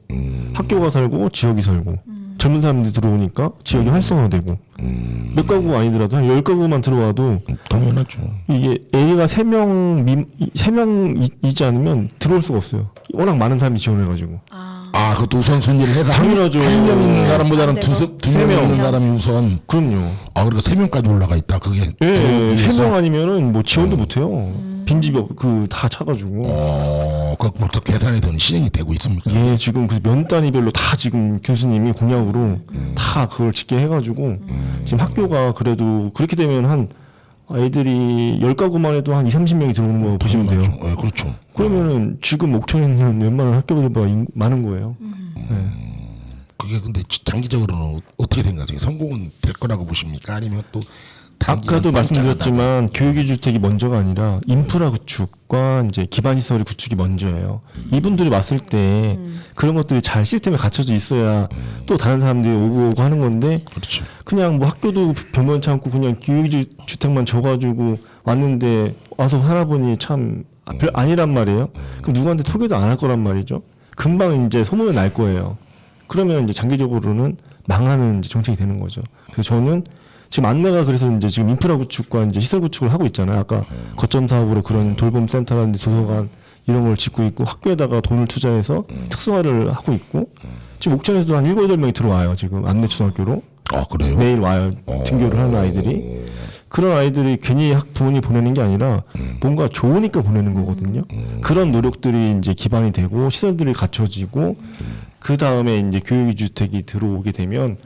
학교가 살고 지역이 살고 젊은 사람들이 들어오니까 지역이 활성화되고 몇 가구 아니더라도 한 10가구만 들어와도 당연하죠. 이게 애가 3명이지 않으면 들어올 수가 없어요. 워낙 많은 사람이 지원해가지고. 아 그것도 우선순위를 해서 당연하죠. 한 명 있는 사람보다는 안 두 세 명 명. 있는 사람이 우선. 그럼요. 아 그러니까 3명까지 올라가 있다. 그게 예, 들어오기 위해서? 3명 아니면은 뭐 지원도 못해요. 빈집이 다 차가지고. 그 벌써 계산에서는 시행이 되고 있습니까? 예, 지금 그 면 단위별로 다 지금 교수님이 공약으로 다 그걸 짓게 해가지고 지금 학교가 그래도 그렇게 되면 한 아이들이 10가구만 해도 한 20-30명이 들어오는 거 보시면 돼요. 네, 그렇죠. 그러면은 지금 옥천에 있는 웬만한 학교보다 많은 거예요. 그게 근데 장기적으로는 어떻게 생각하세요? 성공은 될 거라고 보십니까? 아니면 또 아까도 말씀드렸지만 교육의 주택이 먼저가 아니라 인프라 구축과 이제 기반 시설의 구축이 먼저예요. 이분들이 왔을 때 그런 것들이 잘 시스템에 갖춰져 있어야 또 다른 사람들이 오고 하는 건데 그렇죠. 그냥 뭐 학교도 변변치 않고 그냥 교육의 주택만 줘가지고 왔는데 와서 살아보니 참 별 아니란 말이에요. 그럼 누구한테 소개도 안 할 거란 말이죠. 금방 이제 소문이 날 거예요. 그러면 이제 장기적으로는 망하는 이제 정책이 되는 거죠. 그래서 저는 지금 안내가 그래서 이제 지금 인프라 구축과 이제 시설 구축을 하고 있잖아요. 아까 거점 사업으로 그런 돌봄 센터라든지 도서관 이런 걸 짓고 있고 학교에다가 돈을 투자해서 특성화를 하고 있고 지금 옥천에서도 한 7-8명이 들어와요. 지금 안내 초등학교로. 아, 그래요? 매일 와요. 등교를 하는 아이들이. 그런 아이들이 괜히 부모님이 보내는 게 아니라 뭔가 좋으니까 보내는 거거든요. 그런 노력들이 이제 기반이 되고 시설들이 갖춰지고 그 다음에 이제 교육의 주택이 들어오게 되면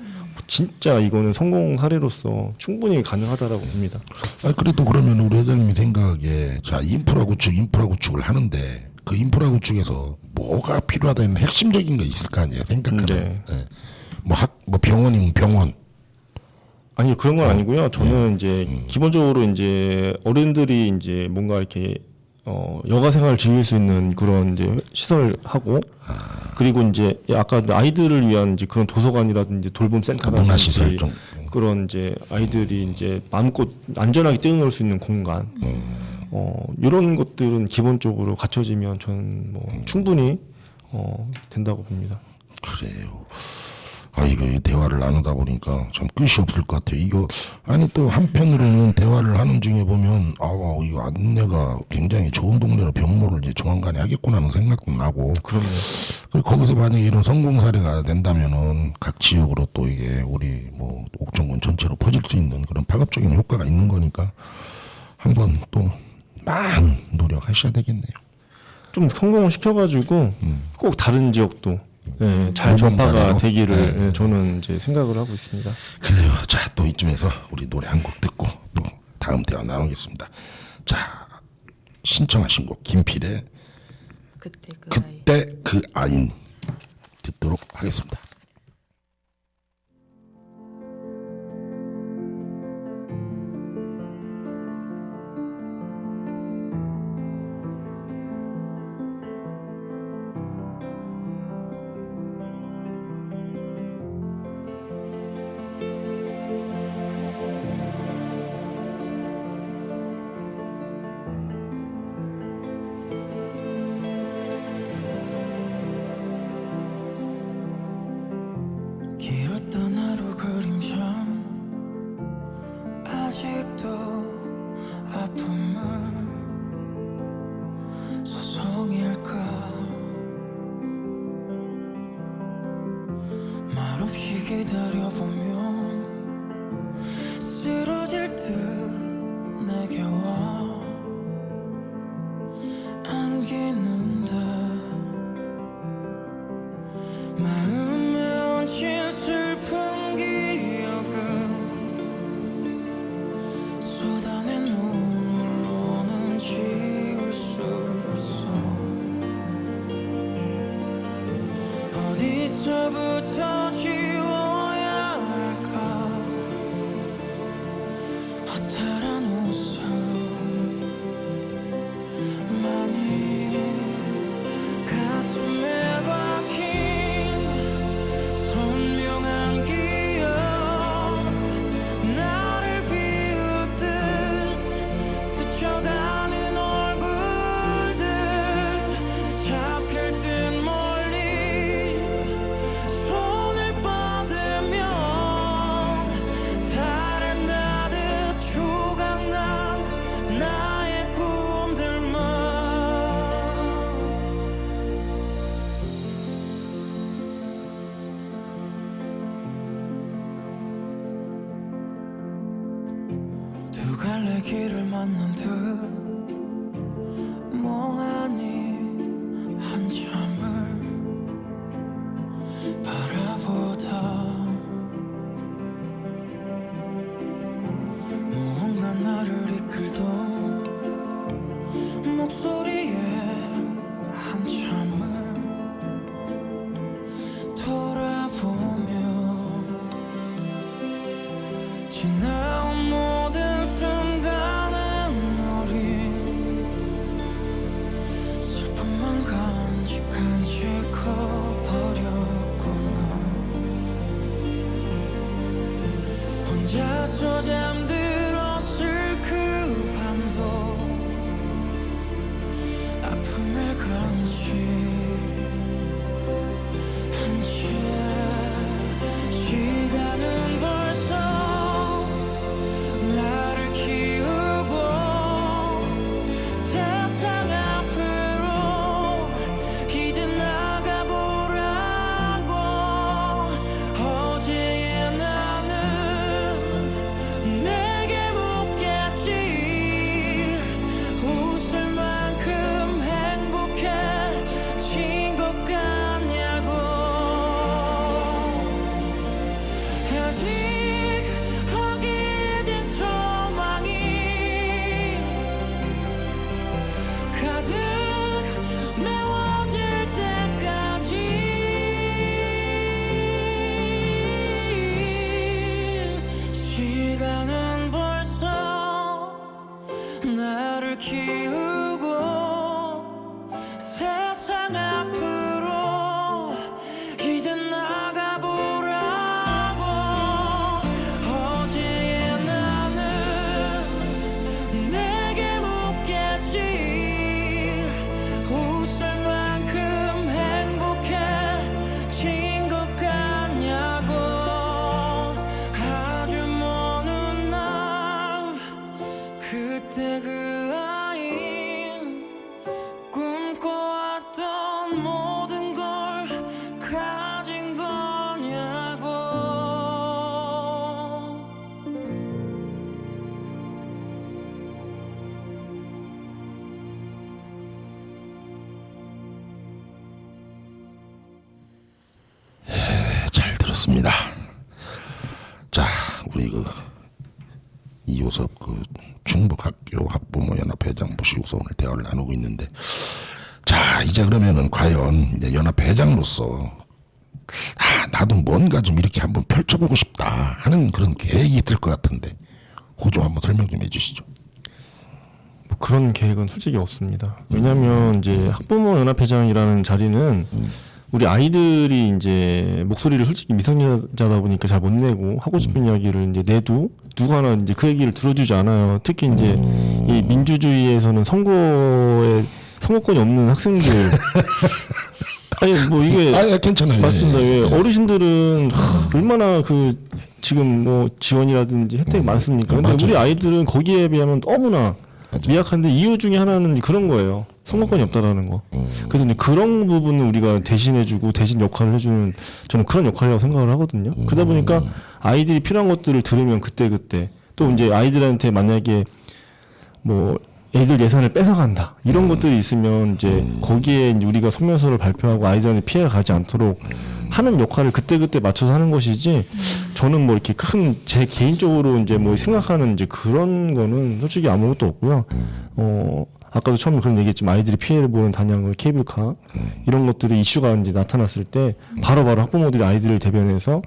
진짜 이거는 성공 사례로서 충분히 가능하다라고 봅니다. 아, 그래도 그러면 우리 회장님이 생각에 자 인프라 구축을 하는데 그 인프라 구축에서 뭐가 필요하다는 핵심적인 거 있을 거 아니에요? 생각하는. 네. 예. 뭐 병원이면 병원. 아니 그런 건 아니고요. 저는 이제 기본적으로 이제 어른들이 이제 뭔가 이렇게 여가 생활을 즐길 수 있는 그런 이제 시설하고 그리고 이제 아까 아이들을 위한 이제 그런 도서관이라든지 돌봄 센터라든지 문화시설 좀. 그런 이제 아이들이 이제 마음껏 안전하게 뛰어놀 수 있는 공간 이런 것들은 기본적으로 갖춰지면 저는 뭐 충분히 된다고 봅니다. 그래요. 아, 이거 대화를 나누다 보니까 참 끝이 없을 것 같아요. 이거, 아니, 또 한편으로는 대화를 하는 중에 보면, 이거 안내가 굉장히 좋은 동네로 변모를 이제 조만간에 하겠구나 하는 생각도 나고. 그럼요. 그리고 거기서 만약에 이런 성공 사례가 된다면은 각 지역으로 또 이게 우리 뭐 옥천군 전체로 퍼질 수 있는 그런 파급적인 효과가 있는 거니까 한번 또 많은 노력하셔야 되겠네요. 좀 성공을 시켜가지고 꼭 다른 지역도 잘 성공 전파가 사례로? 되기를 저는 이제 생각을 하고 있습니다. 그래요. 자, 또 이쯤에서 우리 노래 한 곡 듣고 또 다음 대화 나누겠습니다. 자, 신청하신 곡 김필의 그때 그 아인 듣도록 하겠습니다. 길었던 하루 그림자 아직도 아픔을 소송일까 말없이 기다려보면 쓰러질 듯 내게 와 안기는데 마음에 얹힌 슬픈 기억은 쏟아낸 눈물로는 지울 수 없어 어디서부터 지워야 할까 허탈한 웃음만이 가슴에 박힌 선명한 기억 나를 비웃듯 스쳐가는 얼굴들 잡힐 듯 멀리 손을 뻗으면 달에 나듯 조각난 나의 꿈들만 두 갈래 길을 만난 듯 멍하니 한참을 바라보다 무언가 나를 혼자서 잠들었을 그 밤도 아픔을 감지 한 채 시간은 벌써 나를 키우고 세상 앞으로 이제 나가보라고. 어제의 나는 내게 묻겠지. 웃을 만큼 행복해진 것 같냐고. 아직 허기진 소망이 가득 메워질 때까지 시간은 벌써 나를 키우고 세상 앞으로 이제 나가보라고. 어제의 나는 내게 묻겠지. 웃을 만큼 행복해진 것 같냐고. 아주 먼 날 그때 그 아인 꿈꿔왔던 모든 걸 가진 거냐고. 잘 들었습니다. 자, 우리 그 이호섭 그 충북학교 학부모 연합회장 모시고서 오늘 대화를 나누고 있는데, 자 이제 그러면은 과연 이제 연합회장으로서 나도 뭔가 좀 이렇게 한번 펼쳐보고 싶다 하는 그런 계획이 있을 것 같은데, 그거 좀 한번 설명 좀 해주시죠. 뭐 그런 계획은 솔직히 없습니다. 왜냐하면 이제 학부모 연합회장이라는 자리는 우리 아이들이 이제 목소리를 솔직히 미성년자다 보니까 잘 못 내고 하고 싶은 이야기를 이제 내도 누구 하나 이제 그 얘기를 들어주지 않아요. 특히 이제 이 민주주의에서는 선거권이 없는 학생들. 아니 뭐 이게 아니 괜찮아요. 맞습니다. 어르신들은 얼마나 그 지금 뭐 지원이라든지 혜택이 많습니까? 근데 맞아요. 우리 아이들은 거기에 비하면 너무나 맞아요. 미약한데 이유 중에 하나는 그런 거예요. 선거권이 없다라는 거. 그래서 이제 그런 부분을 우리가 대신해주고 대신 역할을 해주는, 저는 그런 역할이라고 생각을 하거든요. 그러다 보니까 아이들이 필요한 것들을 들으면 그때 또 이제 아이들한테 만약에 뭐 애들 예산을 뺏어간다 이런 것들이 있으면 이제 거기에 이제 우리가 성명서를 발표하고 아이들한테 피해가 가지 않도록 하는 역할을 그때 맞춰서 하는 것이지, 저는 뭐 이렇게 큰 제 개인적으로 이제 뭐 생각하는 이제 그런 거는 솔직히 아무것도 없고요. 아까도 처음에 그런 얘기했지만 아이들이 피해를 보는 단양을 케이블카 이런 것들이 이슈가 이제 나타났을 때 바로바로 학부모들이 아이들을 대변해서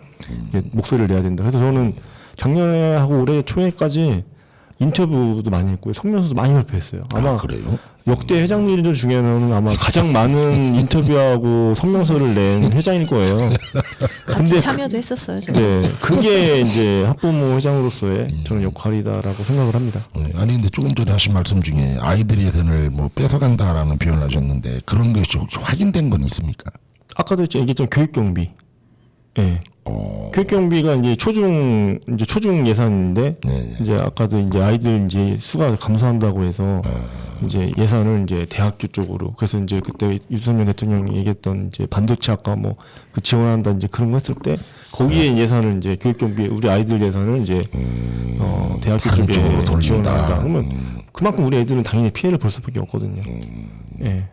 이제 목소리를 내야 된다. 그래서 저는 작년에 하고 올해 초에까지 인터뷰도 많이 했고요. 성명서도 많이 발표했어요. 아마 그래요? 역대 회장님들 중에는 아마 가장 많은 인터뷰하고 성명서를 낸 회장일 거예요. 같이 참여도 했었어요. 저는. 네, 그게 이제 학부모 회장으로서의 저는 역할이다라고 생각을 합니다. 아니 근데 조금 전에 하신 말씀 중에 아이들의 예산을 뭐 뺏어간다라는 표현을 하셨는데, 그런 것이 혹시 확인된 건 있습니까? 아까도 얘기했던 교육 경비. 예. 교육 경비가 이제 초중 예산인데, 네. 이제 아까도 이제 아이들 이제 수가 감소한다고 해서 이제 예산을 이제 대학교 쪽으로, 그래서 이제 그때 윤석열 대통령이 얘기했던 이제 반도체 학과 뭐 그 지원한다 이제 그런 거 했을 때 거기에 예산을 이제 교육 경비 우리 아이들 예산을 이제 대학교 다른 쪽에 쪽으로 돌린다. 지원한다. 그러면 그만큼 우리 애들은 당연히 피해를 볼 수밖에 없거든요. 예.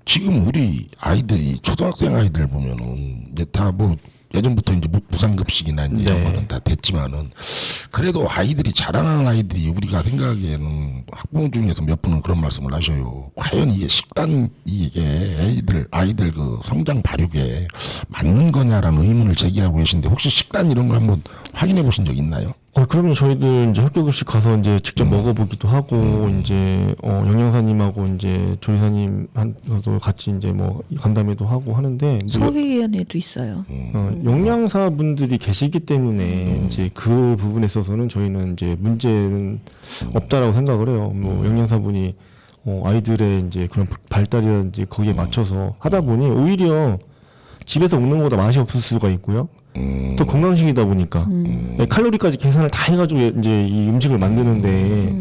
지금 우리 아이들이 초등학생 아이들 보면은 이제 다 뭐 예전부터 이제 무상급식이나 이제 이런 네. 거는 다 됐지만은, 그래도 아이들이 자라나는 아이들이 우리가 생각하기에는 학부모 중에서 몇 분은 그런 말씀을 하셔요. 과연 이게 식단 이게 아이들 그 성장 발육에 맞는 거냐라는 의문을 제기하고 계신데, 혹시 식단 이런 거 한번 확인해 보신 적 있나요? 그러면 저희들 이제 학교급식 가서 이제 직접 먹어보기도 하고 이제 영양사님하고 이제 조리사님한테도 같이 이제 뭐 간담회도 하고 하는데 이제 소위원회도 있어요. 영양사분들이 계시기 때문에 이제 그 부분에 있어서는 저희는 이제 문제는 없다라고 생각을 해요. 뭐 영양사분이 아이들의 이제 그런 발달이라든지 거기에 맞춰서 하다 보니 오히려 집에서 먹는 것보다 맛이 없을 수가 있고요. 또 건강식이다 보니까 칼로리까지 계산을 다 해가지고 이제 이 음식을 만드는데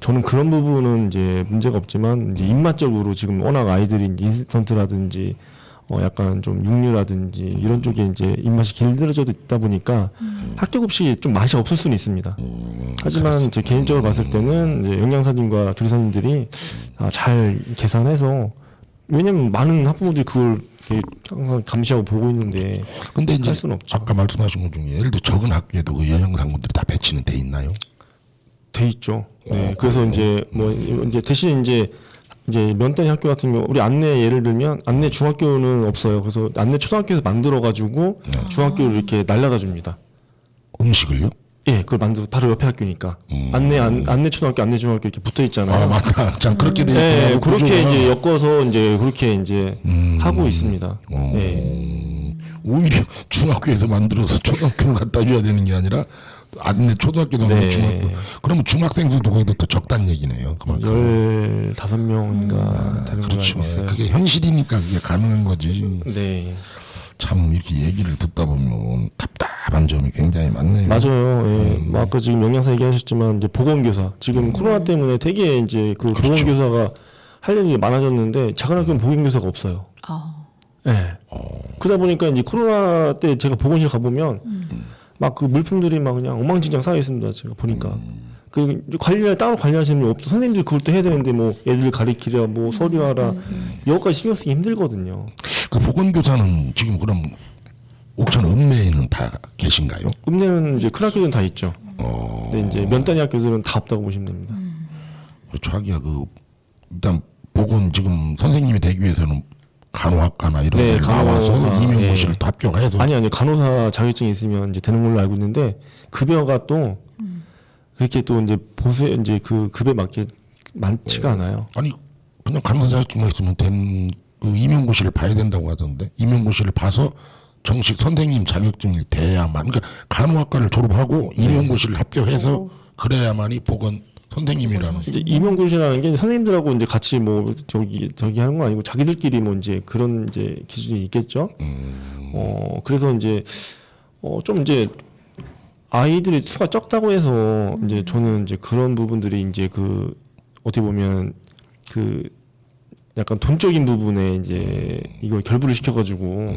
저는 그런 부분은 이제 문제가 없지만 이제 입맛적으로 지금 워낙 아이들이 인스턴트라든지 약간 좀 육류라든지 이런 쪽에 이제 입맛이 길들여져 있다 보니까 학교 급식이 좀 맛이 없을 수는 있습니다. 하지만 제 개인적으로 봤을 때는 이제 영양사님과 조리사님들이 잘 계산해서 왜냐면 많은 학부모들이 그걸 이렇게 항상 감시하고 보고 있는데 근데 이제 할 수는 없죠. 아까 말씀하신 것 중에 예를 들어 적은 학교에도 그 영양사분들이 다 배치는 돼 있나요? 돼 있죠. 네. 그래서 이제 뭐 이제 대신 이제 면단위 학교 같은 경우 우리 안내 예를 들면 안내 중학교는 없어요. 그래서 안내 초등학교에서 만들어 가지고 중학교를 이렇게 날라다 줍니다. 음식을요? 예, 그걸 만들어 바로 옆에 학교니까 안내 초등학교, 안내 중학교 이렇게 붙어 있잖아요. 아 맞다. 참 그렇게 돼 네, 있더라고요. 그렇게 구조가. 이제 엮어서 이제 그렇게 이제 하고 있습니다. 네. 오히려 중학교에서 만들어서 초등학교를 갖다 줘야 되는 게 아니라 안내 초등학교도 네. 중학교. 그러면 중학생 수도 거기도 더 적다는 얘기네요. 그만큼. 15명인가 되는 걸로 그렇죠. 알고 있어요. 그게 현실이니까 그게 가능한 거지. 네. 참 이렇게 얘기를 듣다 보면 답답한 점이 굉장히 많네요. 맞아요. 예. 뭐 아까 지금 영양사 얘기하셨지만 이제 보건교사 지금 코로나 때문에 되게 이제 그 그렇죠. 보건교사가 할 일이 많아졌는데 작은 학교는 보건교사가 없어요. 예. 그러다 보니까 이제 코로나 때 제가 보건실 가보면 막 그 물품들이 막 그냥 엉망진창 쌓여 있습니다. 제가 보니까 그 관리를 따로 관리하시는 분 없어. 선생님들이 그걸 또 해야 되는데 뭐 애들 가리키랴 뭐 서류하라 이것까지 신경 쓰기 힘들거든요. 그 보건교사는 지금 그럼 옥천 읍내에는 다 계신가요? 읍내는 이제 큰 학교들은 다 있죠. 근데 이제 면단위 학교들은 다 없다고 보시면 됩니다. 자기야 그 일단 보건 지금 선생님이 되기 위해서는 간호학과나 이런 네, 데 나와서 간호사, 임용고시를 예. 또 합격해서 아니 간호사 자격증이 있으면 이제 되는 걸로 알고 있는데 급여가 또 이렇게 또 이제 보수 이제 그 급에 맞게 많지가 않아요. 아니 그냥 간호사 자격증만 있으면 된 그 임용고시를 봐야 된다고 하던데 임용고시를 봐서 정식 선생님 자격증이 돼야만 그러니까 간호학과를 졸업하고 임용고시를 합격해서 그래야만이 보건 선생님이라는 이제 임용고시라는 게 선생님들하고 이제 같이 뭐 저기 하는 건 아니고 자기들끼리 뭐 이제 그런 이제 기준이 있겠죠. 그래서 이제 좀 이제 아이들이 수가 적다고 해서 이제 저는 이제 그런 부분들이 이제 그 어떻게 보면 그 약간 돈적인 부분에 이제 이걸 결부를 시켜가지고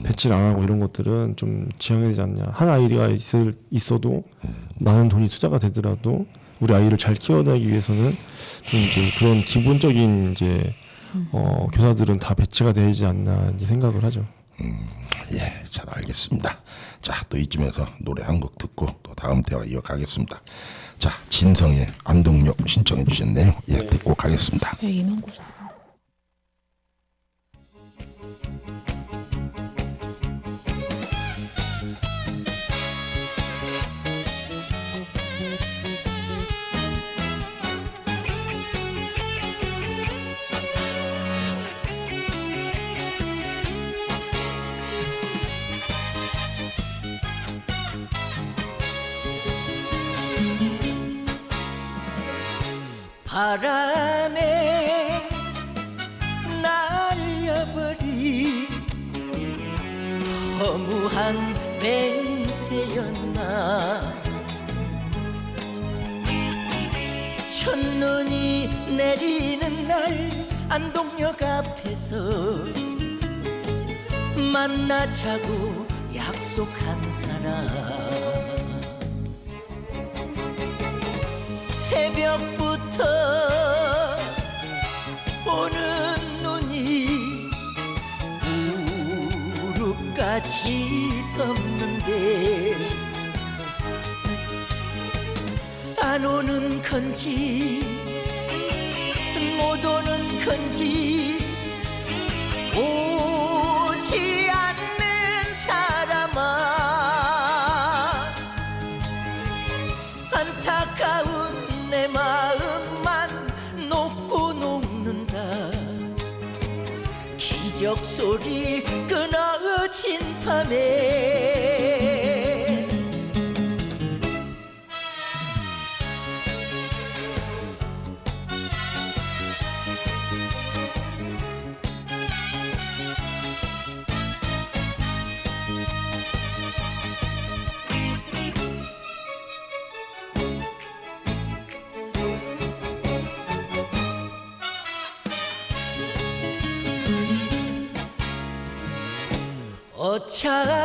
배치를 안 하고 이런 것들은 좀 지양해야 되지 않냐. 한 아이가 있어도 많은 돈이 투자가 되더라도 우리 아이를 잘 키워나가기 위해서는 좀 이제 그런 기본적인 이제 교사들은 다 배치가 되지 않나 이제 생각을 하죠. 예, 잘 알겠습니다. 자, 또 이쯤에서 노래 한 곡 듣고 또 다음 대화 이어가겠습니다. 자, 진성의 안동역 신청해 주셨네요. 예, 듣고 가겠습니다. 임용고사. 바람에 날려버린 허무한 맹세였나. 첫눈이 내리는 날 안동역 앞에서 만나자고 약속한 사람. 새벽부터 오는 눈이 무릎까지 덮는데 안 오는 건지 못 오는 건지 오지 않는 사람아 목소리 끊어진 밤에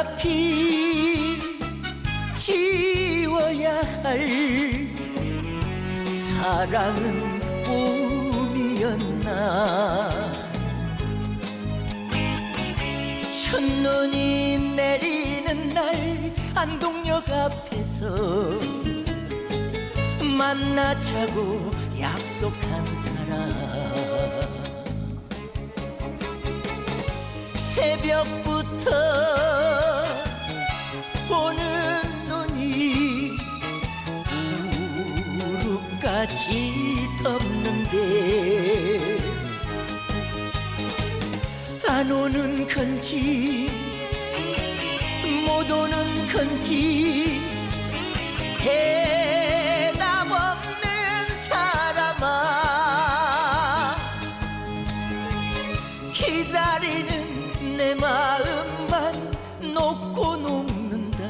어차피 지워야 할 사랑은 꿈이었나 첫눈이 내리는 날 안동역 앞에서 만나자고 약속한 사람 새벽부터 오는 눈이 무릎까지 덮는데 안 오는 건지 못 오는 건지 대답 없는 사람아 기다리는 내 마음만 녹고 녹는다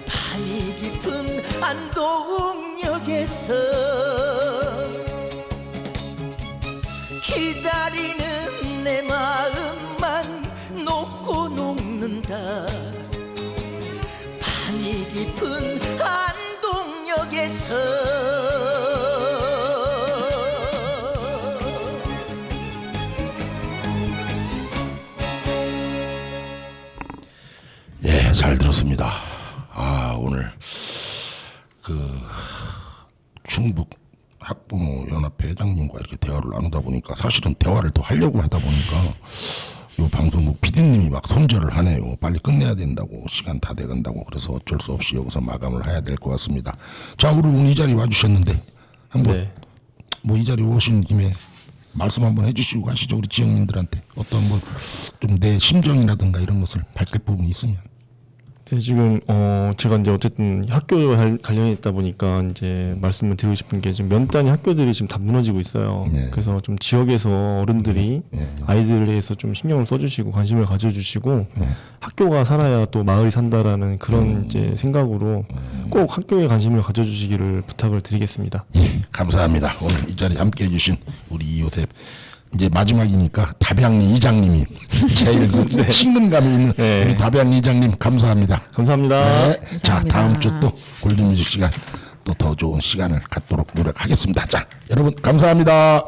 밤이 깊은 안동역에서 기다리는 내 마음만 녹고 녹는다 밤이 깊은 안동역에서 예, 잘 들었습니다. 아, 오늘 충북 학부모 연합회 회장님과 이렇게 대화를 나누다 보니까 사실은 대화를 더 하려고 하다 보니까 요 방송국 PD님이 막 손절을 하네요. 빨리 끝내야 된다고 시간 다 돼간다고 그래서 어쩔 수 없이 여기서 마감을 해야 될 것 같습니다. 자, 그리고 오늘 이 자리 와주셨는데 한번 네. 뭐 이 자리 오신 김에 말씀 한번 해주시고 가시죠. 우리 지역민들한테 어떤 뭐 좀 내 심정이라든가 이런 것을 밝힐 부분이 있으면. 네, 지금 제가 이제 어쨌든 학교 관련이 있다 보니까 이제 말씀을 드리고 싶은 게 지금 면 단위 학교들이 지금 다 무너지고 있어요. 네. 그래서 좀 지역에서 어른들이 아이들에 대해서 좀 신경을 써주시고 관심을 가져주시고 학교가 살아야 또 마을이 산다라는 그런 이제 생각으로 꼭 학교에 관심을 가져주시기를 부탁을 드리겠습니다. 예, 감사합니다. 오늘 이 자리에 함께 해주신 우리 이요셉 이제 마지막이니까 답양리 이장님이 제일 그 친근감이 있는 네. 우리 답양리 이장님 감사합니다. 감사합니다. 네. 자, 감사합니다. 다음 주 또 골든뮤직 시간 또 더 좋은 시간을 갖도록 노력하겠습니다. 자, 여러분 감사합니다.